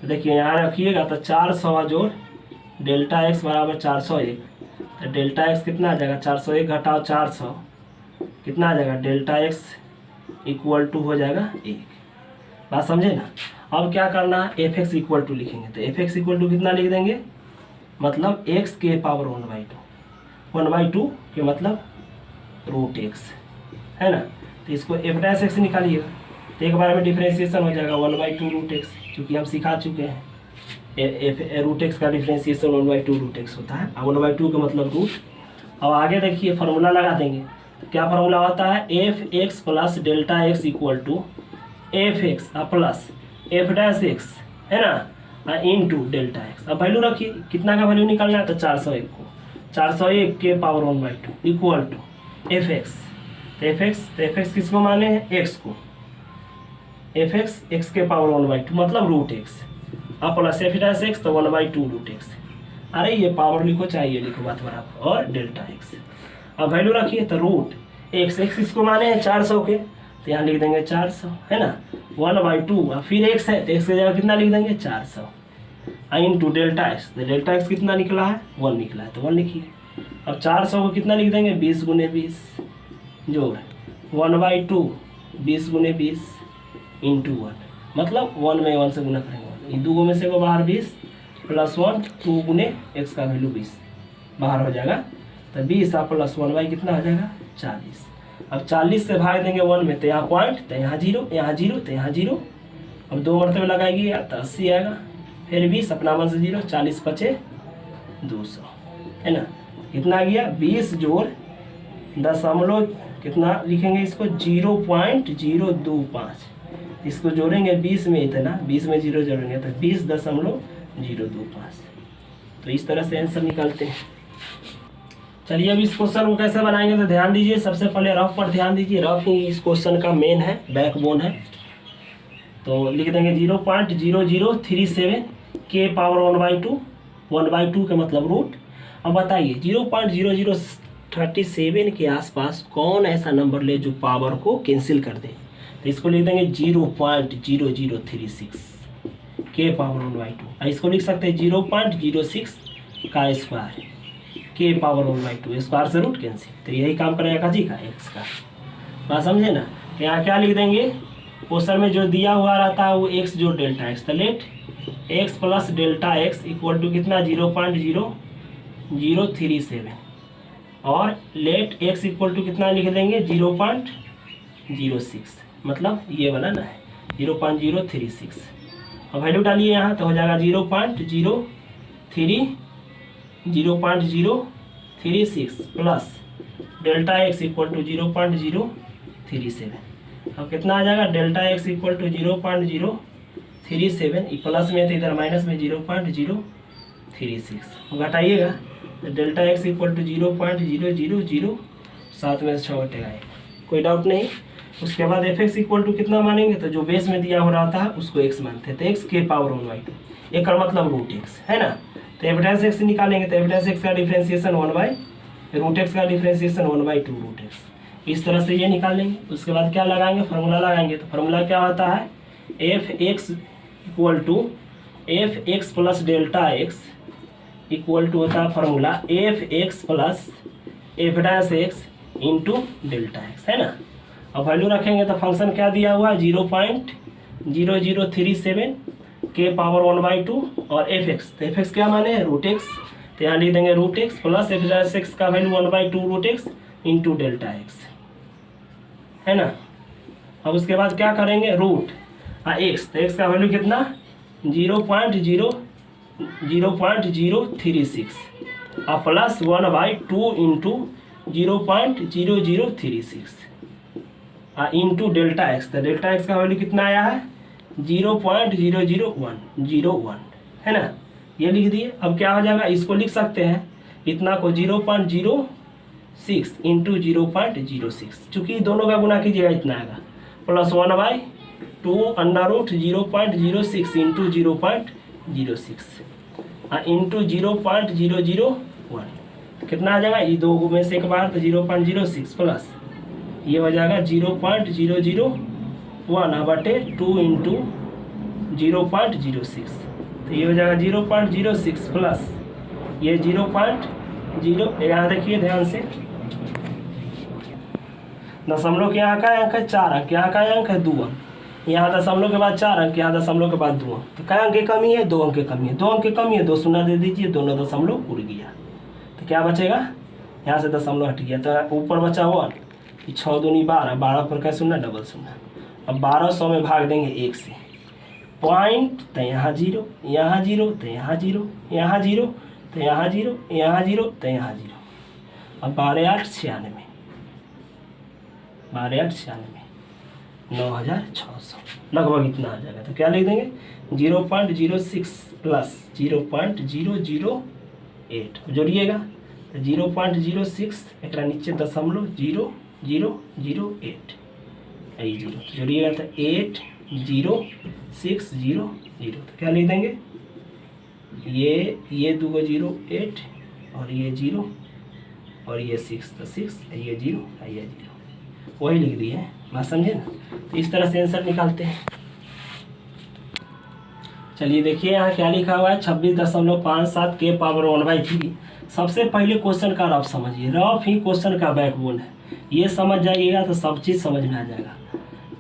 तो देखिए यहाँ रखिएगा, तो 400 जोड़ डेल्टा x बराबर 401। तो डेल्टा x कितना आ जाएगा, 401 घटाओ 400 कितना आ जाएगा, डेल्टा x इक्वल टू हो जाएगा 1। बात समझे ना। अब क्या करना है, एफ एक्स इक्वल टू लिखेंगे। तो एफ एक्स इक्वल टू कितना लिख देंगे, मतलब x के पावर 1/2। 1/2 के मतलब रूट x है ना। तो इसको एफ डैश एक्स निकालिएगा, तो एक बार में डिफ्रेंशिएशन हो जाएगा 1/2 रूट x, क्योंकि हम सिखा चुके हैं रूट x का डिफ्रेंशिएशन 1/2 रूट x होता है। 1/2 का मतलब रूट। अब आगे देखिए फार्मूला लगा देंगे। तो क्या फार्मूला होता है, F x plus delta x equal to F x plus F dash x है ना इंटू डेल्टा एक्स। अब वैल्यू रखिए, कितना का वैल्यू निकालना है, तो 401 को 401 के power 1/2 equal to F x. तो एफ एक्स किसको माने हैं, एक्स को। एफ एक्स एक्स के पावर 1/2 मतलब रूट एक्स, अब प्लस एफ डैश एक्स तो 1/2 रूट एक्स। अरे ये पावर लिखो चाहिए लिखो बात बराबर, और डेल्टा एक्स। अब वैल्यू रखिए, तो रूट एक्स किसको माने हैं 400 के, तो यहाँ लिख देंगे 400 है ना 1/2। और फिर एक्स है तो एक्स की जगह कितना लिख देंगे 400 इंटू डेल्टा एक्स। तो डेल्टा एक्स कितना निकला है 1 निकला है, तो 1 लिखिए। अब 400 को कितना लिख देंगे 20 × 20 जोड़ 1/2 20 × 20 इंटू 1, मतलब 1 में 1 से गुना करेंगे, 2 में से को बाहर 20 प्लस 1 2 × x का वैल्यू 20 बाहर हो जाएगा। तो 20 प्लस 1 कितना हो जाएगा 40। अब 40 से भाग देंगे 1 में, तो यहाँ पॉइंट तो यहाँ 0, यहाँ 0 तो यहाँ 0। अब 2 मरतबे लगाएगी तो 80 आएगा, फिर 20 अपना मन से 0, 40 × 5 200 है ना। कितना आ गया 20 जोड़ दशमलव कितना लिखेंगे इसको 0.025। इसको जोड़ेंगे 20 में इतना, 20 में 0 जोड़ेंगे तो 20.025। तो इस तरह से आंसर निकालते हैं। चलिए अब इस क्वेश्चन को कैसे बनाएंगे, तो ध्यान दीजिए, सबसे पहले रफ पर ध्यान दीजिए। रफ ही इस क्वेश्चन का मेन है, बैकबोन है। तो लिख देंगे 0.0037 के पावर 1/2, 1/2 के मतलब रूट। अब बताइए 0.0037 के आसपास कौन ऐसा नंबर ले जो पावर को कैंसिल कर दे। तो इसको लिख देंगे 0.0036 के पावर 1/2। इसको लिख सकते हैं 0.06 का स्क्वायर के पावर 1/2, स्क्वायर से रूट कैंसिल। तो यही काम करेगा जी का एक्स का। बात समझे ना। तो यहाँ क्या लिख देंगे, क्वेश्चन में जो दिया हुआ रहता है वो एक्स जो डेल्टा एक्स। तो let x plus delta x equal to कितना 0.0037 और लेट एक्स इक्वल टू कितना लिख देंगे 0.06, मतलब ये वाला ना है 0.036। और वैल्यू डालिए यहाँ तो हो जाएगा 0.036 plus delta x equal to 0.037। अब कितना आ जाएगा delta x equal to 0.037, plus में तो इधर माइनस में 0.036 घटाइएगा तो डेल्टा एक्स इक्वल टू 0.000, साथ में 6 घटेगा, कोई डाउट नहीं। उसके बाद एफ एक्स इक्वल टू कितना मानेंगे, तो जो बेस में दिया हो रहा था उसको एक्स मानते हैं, तो एक्स के पावर 1/2, एक का मतलब रूट एक्स है ना। तो एफ डैश एक्स निकालेंगे, तो एफ डैश एक्स का डिफ्रेंसिएशन 1/रूट एक्स का डिफ्रेंसिएशन 1/2 रूट एक्स, इस तरह से ये निकाल लेंगे। उसके बाद क्या लगाएंगे, फार्मूला लगाएंगे, तो फार्मूला क्या होता है, F x equal to F x plus delta x equal to होता है formula f x plus F dash x into delta x, है ना। अब वैल्यू रखेंगे तो फंक्शन क्या दिया हुआ है, 0.0037 के पावर 1/2 और एफ एक्स, तो एफ एक्स क्या माने हैं, रूट एक्स, तो यहाँ लिख देंगे root x plus F dash x का value 1/2 root x into delta x, है ना। अब उसके बाद क्या करेंगे, रूट एक्स, तो एक्स का वैल्यू कितना 0.036 और plus 1/2 into 0.0036 into delta x, तो डेल्टा एक्स का वैल्यू कितना आया है 0.001 है ना, ये लिख दिए। अब क्या हो जाएगा, इसको लिख सकते हैं इतना को 0.06 इंटू 0.06, चूँकि दोनों का गुना कीजिएगा इतना आएगा, plus 1/2 under root 0.06 into 0.06 into 0.001, कितना आ जाएगा, ये दो में से एक बार तो 0.06 प्लस ये हो जाएगा 0.001/2 इंटू 0.06, तो ये हो जाएगा 0.06 प्लस ये 0.0, यहाँ देखिए ध्यान से, दशमलव के यहाँ का अंक है 4 अंक, यहाँ का अंक है 2 अंक, यहाँ दशमलव के बाद 4 अंक, यहाँ दशमलव के बाद 2 अंक, तो क्या अंक की कमी है, 2 अंक की कमी है, 2 अंक की कमी है, 2 शून्य दे दीजिए, दोनों दशमलव उड़ गया, तो क्या बचेगा, यहाँ से दशमलव हट गया, तो ऊपर बचा 1, 6 दूनी 12, 12 पर क्या शून्य, डबल शून्य। अब 1200 में भाग देंगे 1 से, पॉइंट तो यहाँ 0, यहाँ 0 तो यहाँ 0, यहाँ 0 तो यहाँ 0, यहाँ 0 तो यहाँ 0, अब 12×8 = 96, 9600 लगभग इतना आ जाएगा, तो क्या लिख देंगे 0.06 प्लस 0.008 जोड़िएगा, तो 0.06 एक नीचे दशमलव 0008 0 जोड़िएगा तो 80600, तो क्या लिख देंगे, ये 2 0 8 और ये 0 और ये 6 तो 6, ये 0 ये 0, वही लिख दिए हैं, बात समझे ना। तो इस तरह से आंसर निकालते हैं। चलिए देखिए यहाँ क्या लिखा हुआ है, 26.57 के पावर 1/3। सबसे पहले क्वेश्चन का रफ समझिए, रफ ही क्वेश्चन का बैकबोन है, ये समझ जाइएगा तो सब चीज़ समझ में आ जाएगा।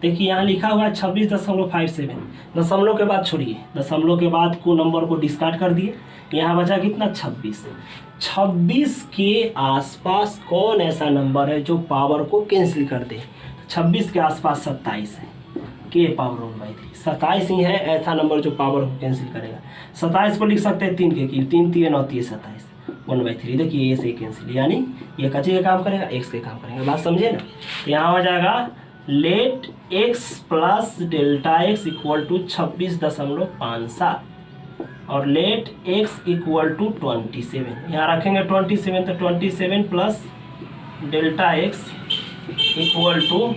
देखिए यहाँ लिखा हुआ है 26.57, दशमलव के बाद छोड़िए, दशमलव के बाद को नंबर को डिस्कार्ड कर दिए, यहाँ बचा कितना 26। 26 के आसपास कौन ऐसा नंबर है जो पावर को कैंसिल कर दे, 26 के आसपास 27 है के पावर 1/3, 27 ही है ऐसा नंबर जो पावर को कैंसिल करेगा। 27 को लिख सकते हैं 3 के की, 3 3 9 27 1/3, देखिए ये से कैंसिल, यानी ये कच्चे का काम करेगा, एक्स के काम करेगा, बात समझे ना। तो यहाँ हो जाएगा let x plus delta x equal to 26.57 और लेट एक्स इक्वल टू 27, यहाँ रखेंगे 27, तो 27 plus delta x equal to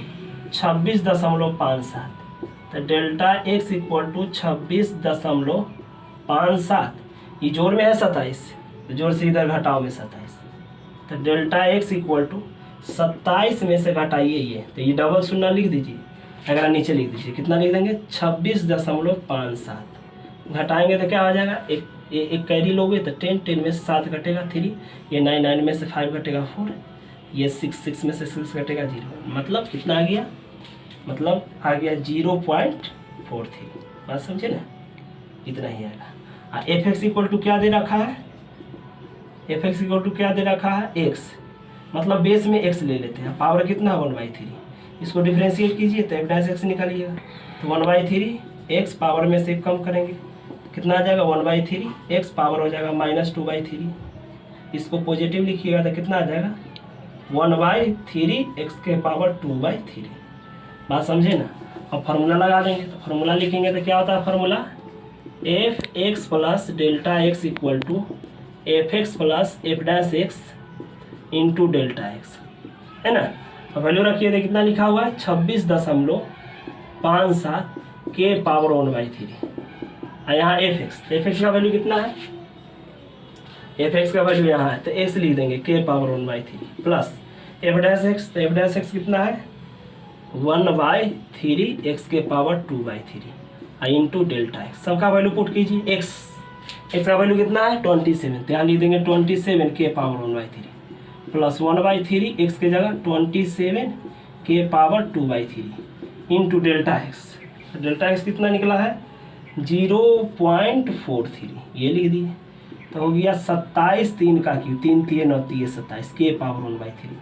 26.57, तो डेल्टा एक्स इक्वल टू 26.57, ये जोड़ में है 27, तो जोड़ से इधर घटाओ में 27, तो डेल्टा एक्स इक्वल टू 27 में से घटाइए ये, तो ये डबल शून्य लिख दीजिए, अगर नीचे लिख दीजिए, कितना लिख देंगे 26.57, घटाएंगे तो क्या हो जाएगा, एक कैरी लोगे तो 10, 10 में से 7 घटेगा 3, ये 9, 9 में से 5 घटेगा 4, ये 6, 6 में से 6 घटेगा 0, मतलब कितना आ गया, मतलब आ गया 0.43, बात समझे ना, इतना ही आएगा। एफ एक्स इक्वल टू क्या दे रखा है, एफ एक्स इक्वल टू क्या दे रखा है एक्स, मतलब बेस में एक्स ले लेते हैं, पावर कितना 1/3, इसको डिफ्रेंशिएट कीजिए तो एफ डैश एक्स निकालिएगा, तो 1/3 एक्स पावर में से कम करेंगे कितना आ जाएगा 1/3, एक्स पावर हो जाएगा -2/3, इसको पॉजिटिव लिखिएगा तो कितना आ जाएगा 1/3 एक्स के पावर 2/3, बात समझे ना। अब फार्मूला लगा देंगे, तो फार्मूला लिखेंगे तो क्या होता है formula, f x plus delta x equal to F x plus F dash x into delta x, है ना। अब वैल्यू रखिए, देखिए कितना लिखा हुआ है 26.57 के पावर 1/3। और यहाँ एफ एक्स का वैल्यू कितना है, एफ एक्स का वैल्यू यहाँ है तो एक्स लिख देंगे के power 1/3 plus F dash x, तो एफ डैश एक्स कितना है 1/3 एक्स के पावर 2/3 इंटू डेल्टा एक्स। सबका वैल्यू पुट कीजिए। एक्स का वैल्यू कितना है 27, तो यहाँ लिख देंगे 27 के पावर 1/3 प्लस 1/3 एक्स की जगह 27 के power 2/3 into delta x. Delta x कितना निकला है 0.43, ये लिख दिए। तो हो गया 27 3 का क्यूब, 3 3 9 3 27 के पावर 1/3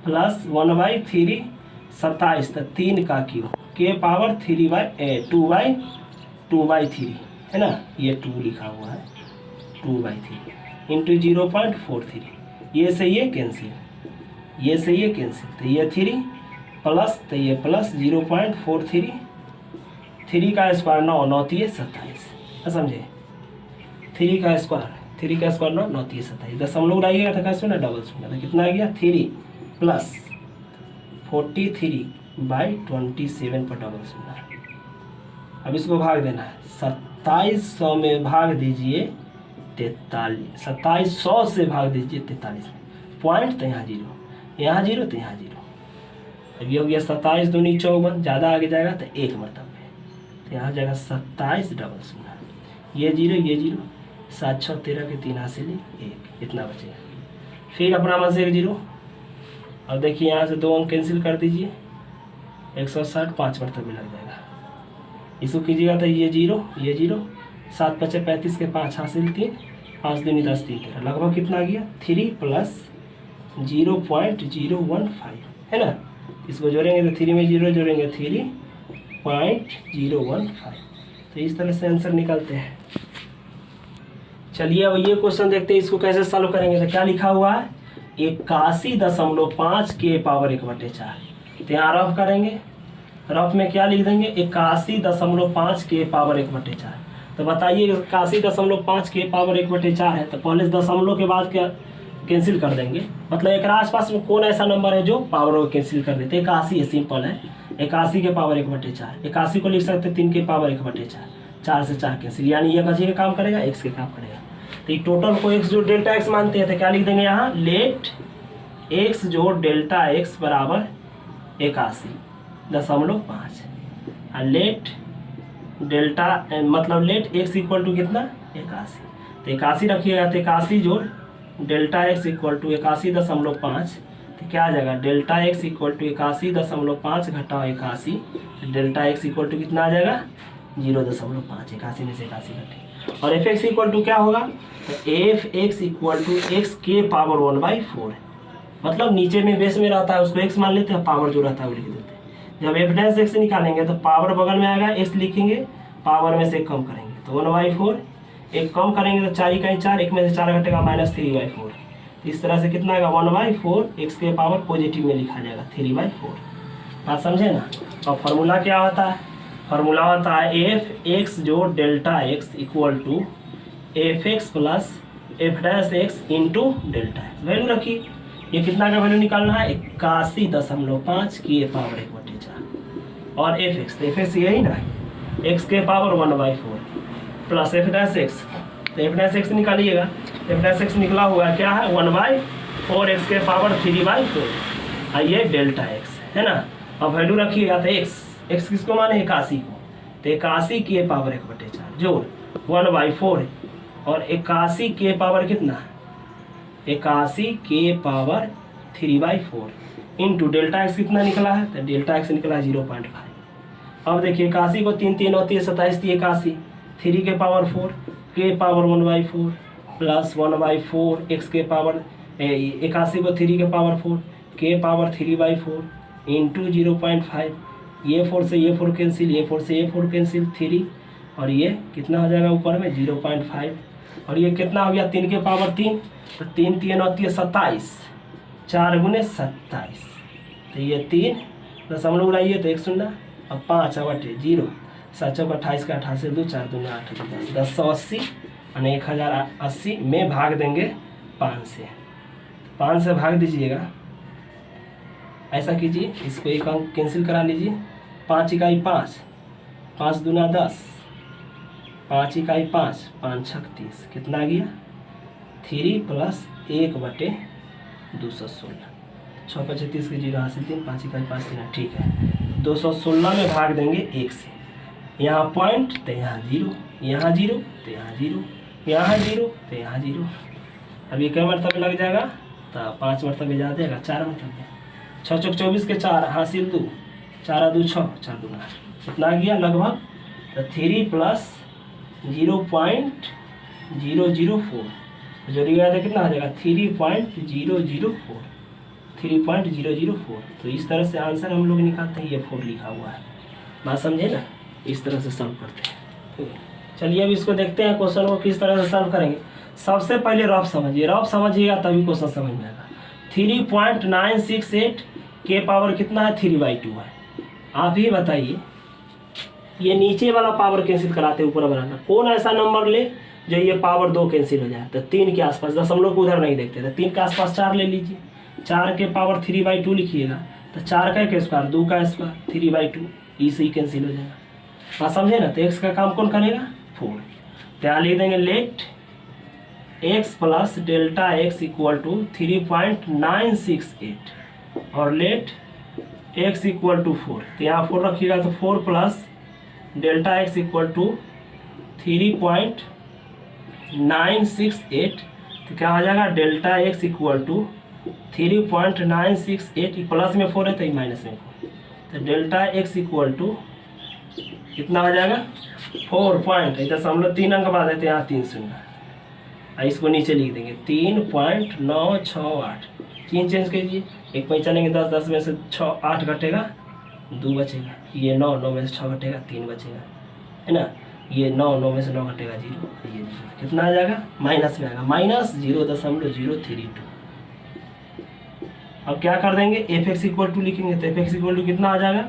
प्लस 1/3 27, तो 3 का क्यूब के पावर 2/3 है ना, ये 2 लिखा हुआ है 2/3 इंटू 0.43, ये से ये कैंसिल, ये से ये कैंसिल, तो ये 3 प्लस, तो ये प्लस 0.43, 3 का स्क्वायर 9 9 3 27, समझे 3 का स्क्वायर 9 9 3 27, दशमलव उड़ाइएगा तो कैसे ना डबल सुना, तो कितना आ गया 3 प्लस 43/27 पर डबल सुना। अब इसको भाग देना है, 2700 में भाग दीजिए 43, 2700 से भाग दीजिए 43 में, पॉइंट तो यहाँ 0, यहाँ 0 तो यहाँ 0। अब ये हो गया 27 दूनी 54, ज़्यादा आगे जाएगा तो 1 मरतबे, तो यहाँ जाएगा 27 डबल सुना, ये 0 ये 0, 7 6 13 के 3 हासिल 1, इतना बचेगा। फिर अपना मन से 1 0, और देखिए यहाँ से 2 अंक कैंसिल कर दीजिए, 160 5 मरतबे लग जाएगा। इसको कीजिएगा तो ये 0 ये 0, 7 5 35 के 5 हासिल 3, 5 दूनी 10 3 13, लगभग कितना आ गया 3 प्लस 0.015 है ना। इसको जोड़ेंगे तो 3 में 0 जोड़ेंगे 3.015, तो इस तरह से आंसर निकालते हैं। चलिए अब ये क्वेश्चन देखते हैं, इसको कैसे सॉल्व करेंगे। तो क्या लिखा हुआ है 81.5 के पावर 1/4, तो यहाँ रफ करेंगे, रफ में क्या लिख देंगे 81.5 के पावर 1/4। तो बताइए 81.5 के पावर 1/4 है, तो पहले दशमलव के बाद क्या कैंसिल कर देंगे, मतलब एक आसपास में कौन ऐसा नंबर है जो पावर को कैंसिल कर देते हैं, 81 है, सिंपल है, 81 के पावर 1/4, 81 को लिख सकते हैं 3 के पावर 1/4, 4 से 4 कैंसिल, यानी ये बची का काम करेगा एक्स के काम करेगा। तो ये टोटल को एक्स जो डेल्टा एक्स मानते हैं, तो क्या लिख देंगे यहाँ लेट एक्स जो डेल्टा एक्स बराबर 81.5, और लेट डेल्टा मतलब लेट एक्स इक्वल टू कितना 81, तो 81 रखिएगा, तो 81 जोड़ डेल्टा एक्स इक्वल टू 81.5, तो क्या आ जाएगा डेल्टा एक्स इक्वल टू 81.5 घटाओ 81, डेल्टा एक्स इक्वल टू कितना आ जाएगा 0.5, 81 में से 81 घटे। और एफ एक्स इक्वल टू क्या होगा, तो F x equal to x के पावर 1/4, मतलब नीचे में बेस में रहता है उसको एक्स मान लेते हैं, पावर जो रहता है वो लिख देते हैं। जब एफ डैश एक्स निकालेंगे तो पावर बगल में आएगा, एक्स लिखेंगे, पावर में से कम करेंगे तो 1/4, एक कम करेंगे तो 4 इकाई 4, एक में से 4 घटेगा -3/4, तो इस तरह से कितना आएगा 1/4 एक्स के पावर पॉजिटिव में लिखा जाएगा 3/4। बात समझे ना। और फार्मूला क्या होता है, फार्मूला होता है एफ एक्स जो delta x equal to F x plus F dash x into delta x. Value रखिए, ये कितना का वैल्यू निकालना है 81.5 की पावर 1/4, और एफ एक्स यही ना एक्स के power 1/4 plus F dash x, तो एफ डैश एक्स निकालिएगा, एफ डैश एक्स निकला हुआ क्या है 1/4 एक्स के पावर 3/4, और ये डेल्टा एक्स है ना। अब वैल्यू रखिएगा तो एक्स किसको माने 81 को, तो 81 की पावर 1/4 जोड़ 1/4 और 81 के पावर कितना 81 के पावर 3/4 इंटू डेल्टा एक्स कितना निकला है, तो डेल्टा एक्स निकला है 0.5। अब देखिए 81 को 3 3 होती है 27 थी 81, 3 के पावर 4 के पावर 1/4 प्लस 1/4 एक्स के पावर 81 को 3 के पावर 4 के पावर 3/4 इंटू 0.5, ये 4 से ये 4 कैंसिल, ये 4 से ये 4 कैंसिल 3, और ये कितना हो जाएगा ऊपर में 0.5, और ये कितना हो गया 3 के पावर 3, तो 3 3 होती है 27, 4 गुने 27, तो ये 3 दशमलव उड़ाइए तो 1 शून्य, और 5 बटे 0, 7 चौक 28 का 28 2 4 2 8 10, 1080 और 1080 में भाग देंगे 5 से, 5 से भाग दीजिएगा ऐसा कीजिए, इसको एक अंक कैंसिल करा लीजिए। 5 इकाई 5, 5 दूना 10, 5 इकाई 5, 5 छक 30, कितना आ गया 3 प्लस 1/216। 6 5 30 के 0 हासिल 3, 5 इकाई 5 3, ठीक है। 216 में भाग देंगे 1 से, यहाँ पॉइंट तो यहाँ 0, यहाँ 0 तो यहाँ 0, यहाँ 0 तो यहाँ 0। अब ये कई मरतबे लग जाएगा, तो 5 मरतबे जा देगा, 4 मरतबे। 6 चौक 24 के 4 हासिल 2, 4 2 6, 4 2 8, कितना आ गया लगभग, तो 3 प्लस 0.004 जोड़ी गया था, कितना आ जाएगा 3.004, 3.004। तो इस तरह से आंसर हम लोग निकालते हैं, ये 4 लिखा हुआ है, बात समझे ना, इस तरह से सॉल्व करते हैं। चलिए अब इसको देखते हैं क्वेश्चन को किस तरह से सॉल्व करेंगे। सबसे पहले रफ समझिए, रफ समझिएगा तभी क्वेश्चन समझ में आएगा। 3.968 के पावर कितना है 3/2 है। आप ही बताइए, ये नीचे वाला पावर कैंसिल कराते ऊपर बनाना, कौन ऐसा नंबर ले जो ये पावर 2 कैंसिल हो जाए, तो 3 के आसपास, दशमलव को उधर नहीं देखते, तो 3 के आसपास 4 ले लीजिए, 4 के पावर 3/2 लिखिएगा, तो 4 का स्क्वायर 2 का स्क्वायर 3/2, इसे ही कैंसिल हो जाएगा, बात समझे ना। तो एक्स का काम कौन करेगा 4, तो यहाँ लिख देंगे let x plus delta x equal to 3.968 और लेट एक्स इक्वल टू 4, तो यहाँ 4 रखिएगा, तो 4 plus delta x equal to 3.968, तो क्या हो जाएगा delta x equal to 3.968, plus में 4 है तो माइनस में 4, तो डेल्टा एक्स इक्वल टू कितना हो जाएगा 4.3 अंक बाद है, तो यहाँ 3 शून्य, इसको नीचे लिख देंगे 3.968, चिन्ह चेंज कीजिए, एक पैंचा लेंगे 10, 10 में से 6 8 घटेगा 2 बचेगा, ये 9 9 में से 6 घटेगा 3 बचेगा, है ना, ये 9 9 में से 9 घटेगा 0, ये 0, कितना आ जाएगा माइनस में आएगा, -0.032। अब क्या कर देंगे fx इक्वल टू लिखेंगे, तो fx इक्वल टू कितना आ जाएगा,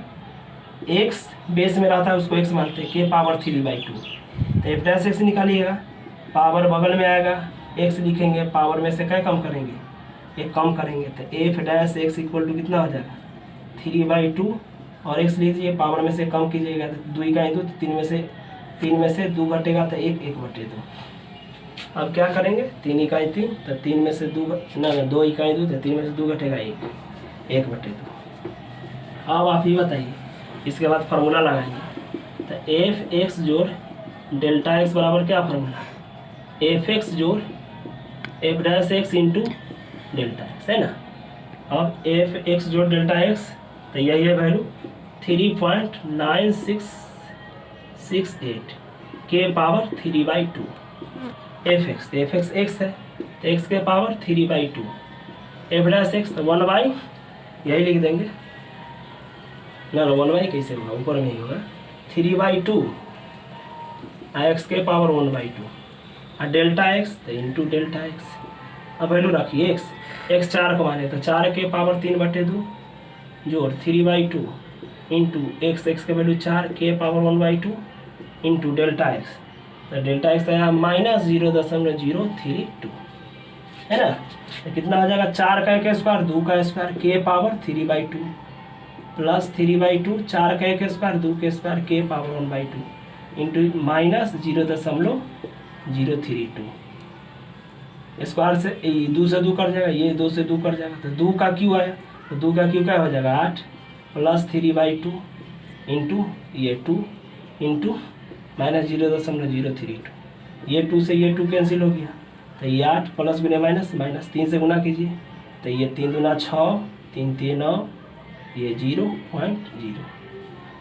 x बेस में रहता है उसको x मानते हैं, k पावर 3/2, तो f डैश x निकालिएगा, पावर बगल में आएगा, x लिखेंगे, पावर में से क्या कम करेंगे, एक कम करेंगे, तो f dash x equal to कितना हो जाएगा 3/2, और x लिख दीजिए, पावर में से कम कीजिएगा, तो 2 इकाई 2, तो 3 में से 2 घटेगा, तो 1 1/2। अब क्या करेंगे 3 इकाई 3, तो 3 में से 2 ना 2 इकाई 2, तो 3 में से 2 घटेगा 1 1/2। अब आप ही बताइए, इसके बाद फार्मूला लगाएंगे, तो एफ एक्स जोड़ डेल्टा एक्स बराबर क्या फार्मूला, एफ एक्स जोड़ F dash x into delta x, है ना। अब एफ एक्स जोड़ डेल्टा एक्स, तो यही है वैल्यू 3.9668 के पावर 3/2, एफ एक्स एक्स है, तो एक्स के पावर 3/2, एफ डैश एक्स तो 1/, यही लिख देंगे ना, 1/, कैसे होगा ऊपर में ही होगा 3/2, एक्स के पावर 1/2, और डेल्टा एक्स तो इंटू डेल्टा एक्स। अब वैल्यू रखिए एक्स 4 को माने, तो 4 के पावर 3/2 जोड़ 3/2 इंटू एक्स के वैल्यू 4 के पावर 1/2 इंटू डेल्टा एक्स, तो डेल्टा एक्स आया -0.032, है ना। तो कितना हो जाएगा 4 का स्क्वायर 2 का स्क्वायर के पावर 3/2 प्लस 3/2, 4 का स्क्वायर 2 के स्क्वायर के पावर 1/2 इंटू -0.032। स्क्वायर से 2 से 2 कट जाएगा, ये 2 से 2 कट जाएगा, तो 2 का क्यू आया, तो 2 का क्यू क्या हो जाएगा 8 प्लस 3/2 इंटू ये 2 इंटू -0.032, ये 2 से ये 2 कैंसिल हो गया, तो ये 8 प्लस गुना माइनस, 3 से गुना कीजिए, तो ये 3 दूना 6, 3 3 9, ये 0.0,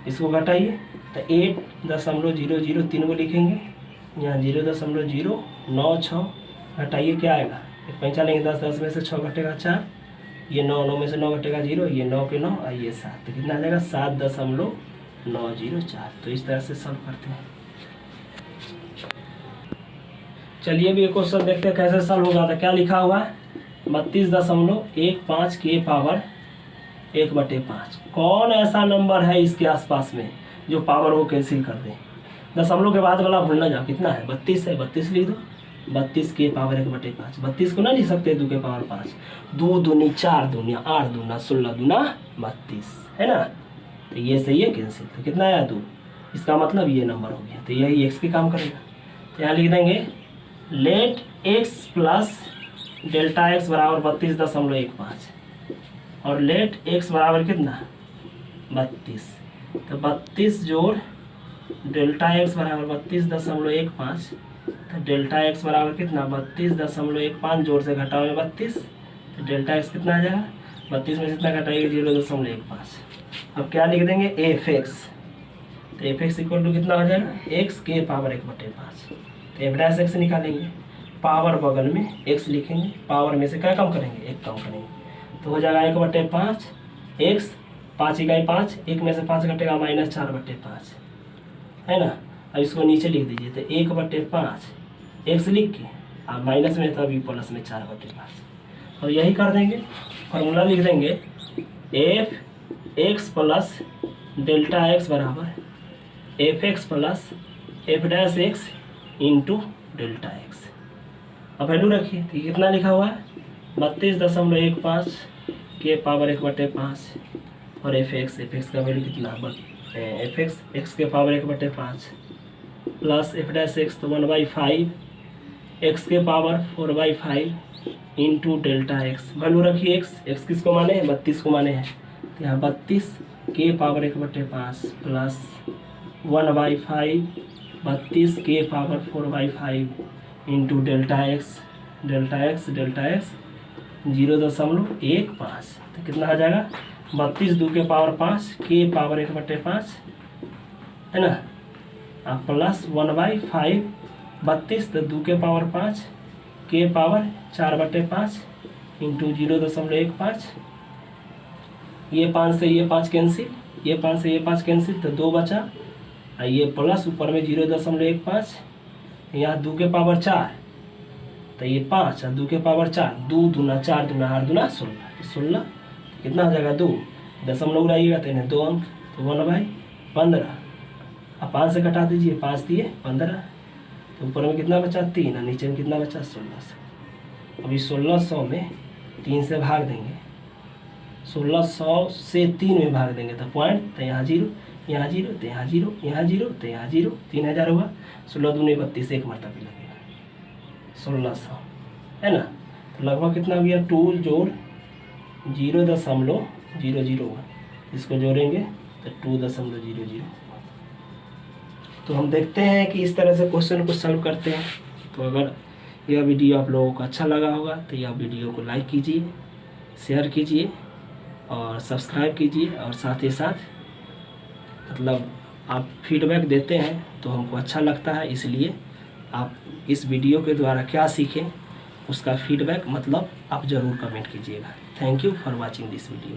इसको घटाइए, तो 8.003 को लिखेंगे, यहाँ 0.096 घटाइए, क्या आएगा, एक पैंचा लेंगे 10 10 में से 6 घटेगा 4, ये 9 9 में से 9 घटेगा 0, ये 9 के 9 और ये 7, तो कितना आ जाएगा 7.904। तो इस तरह से सॉल्व करते हैं। चलिए भी एक क्वेश्चन देखते हैं कैसे सॉल्व होगा। था क्या लिखा हुआ है 32.15 के पावर 1/5। कौन ऐसा नंबर है इसके आसपास में जो पावर वो कैंसिल कर दे। दशमलव के बाद वाला भूलना जाओ, कितना है 32 है, 32 लिख दो, 32 के पावर 1/5। 32 को ना लिख सकते 2 के पावर 5। 2 दूनी 4 दूनी 8 दूना 16 दूना 32 है ना। तो ये सही है कैंसिल। तो कितना आया 2। इसका मतलब ये नंबर हो गया। तो यही एक्स के काम करेगा। तो यहाँ लिख देंगे let x plus delta x बराबर 32.15 और लेट एक्स बराबर कितना 32। तो 32 जोड़ डेल्टा एक्स बराबर 32.15। तो डेल्टा एक्स बराबर कितना 32.15 जोड़ से घटाओगे 32। तो डेल्टा एक्स कितना आ जाएगा 32 में से कितना घटाएंगे 0.15। अब क्या लिख देंगे एफ एक्स। तो एफ एक्स इक्वल टू कितना हो जाएगा एक्स के पावर 1/5। तो एफ डैश एक्स निकालेंगे, पावर बगल में एक्स लिखेंगे, पावर में से क्या कम करेंगे 1 कम करेंगे। तो हो जाएगा 1/5 एक्स 5 इकाई 5, 1 में से 5 घटेगा -4/5 है ना। अब इसको नीचे लिख दीजिए। तो 1/5 एक्स लिख के अब माइनस में तो अभी प्लस में 4/5 और यही कर देंगे। फार्मूला लिख देंगे f x plus delta x बराबर f x plus F dash x into delta x. अब वैल्यू रखिए। तो कितना लिखा हुआ है 32.15 के पावर 1/5 और एफ एक्स का वैल्यू कितना एफ एक्स के power 1/5 plus F dash x तो 1/5 एक्स के power 4/5 into delta x. Value रखिए एक्स किसको माने हैं 32 को माने हैं। तो यहाँ 32 के पावर 1/5 प्लस 1/5 32 के पावर 4/5 इंटू डेल्टा एक्स 0.15। तो कितना आ जाएगा 32 2 के पावर 5 के पावर 1/5 है ना प्लस 1/5 32 तो 2 के पावर 5 के पावर 4/5 इंटू 0.15। ये 5 से ये 5 कैंसिल, ये 5 से ये 5 कैंसिल तो 2 बचा और ये प्लस ऊपर में 0.15 यहाँ 2 के पावर 4 तो ये 5 और 2 के पावर 4 2 दूना 4 दूना 8 दूना 16। 16 कितना हो जाएगा 2 दशमलव उड़ाइएगा तो इन्हें 2 अंक तो 1/15। अब 5 से घटा दीजिए 5 दिए 15 तो ऊपर में कितना बचा 3 और नीचे में कितना बचा 1600। अभी 1600 में 3 से भाग देंगे, 1600 से 3 में भाग देंगे तो पॉइंट तो यहाँ 0 यहाँ 0 तो यहाँ 0 यहाँ 0 तो यहाँ 0 3000 होगा। 16 दूनी 32 एक मरतबा लगेगा 1600 है ना। तो लगभग कितना हो गया 2 जोड़ 0.001 इसको जोड़ेंगे तो 2.00। तो हम देखते हैं कि इस तरह से क्वेश्चन को सॉल्व करते हैं। तो अगर यह वीडियो आप लोगों को अच्छा लगा होगा तो यह वीडियो को लाइक कीजिए, शेयर कीजिए और सब्सक्राइब कीजिए और साथ ही साथ मतलब आप फीडबैक देते हैं तो हमको अच्छा लगता है, इसलिए आप इस वीडियो के द्वारा क्या सीखें उसका फीडबैक मतलब आप ज़रूर कमेंट कीजिएगा। Thank you for watching this video.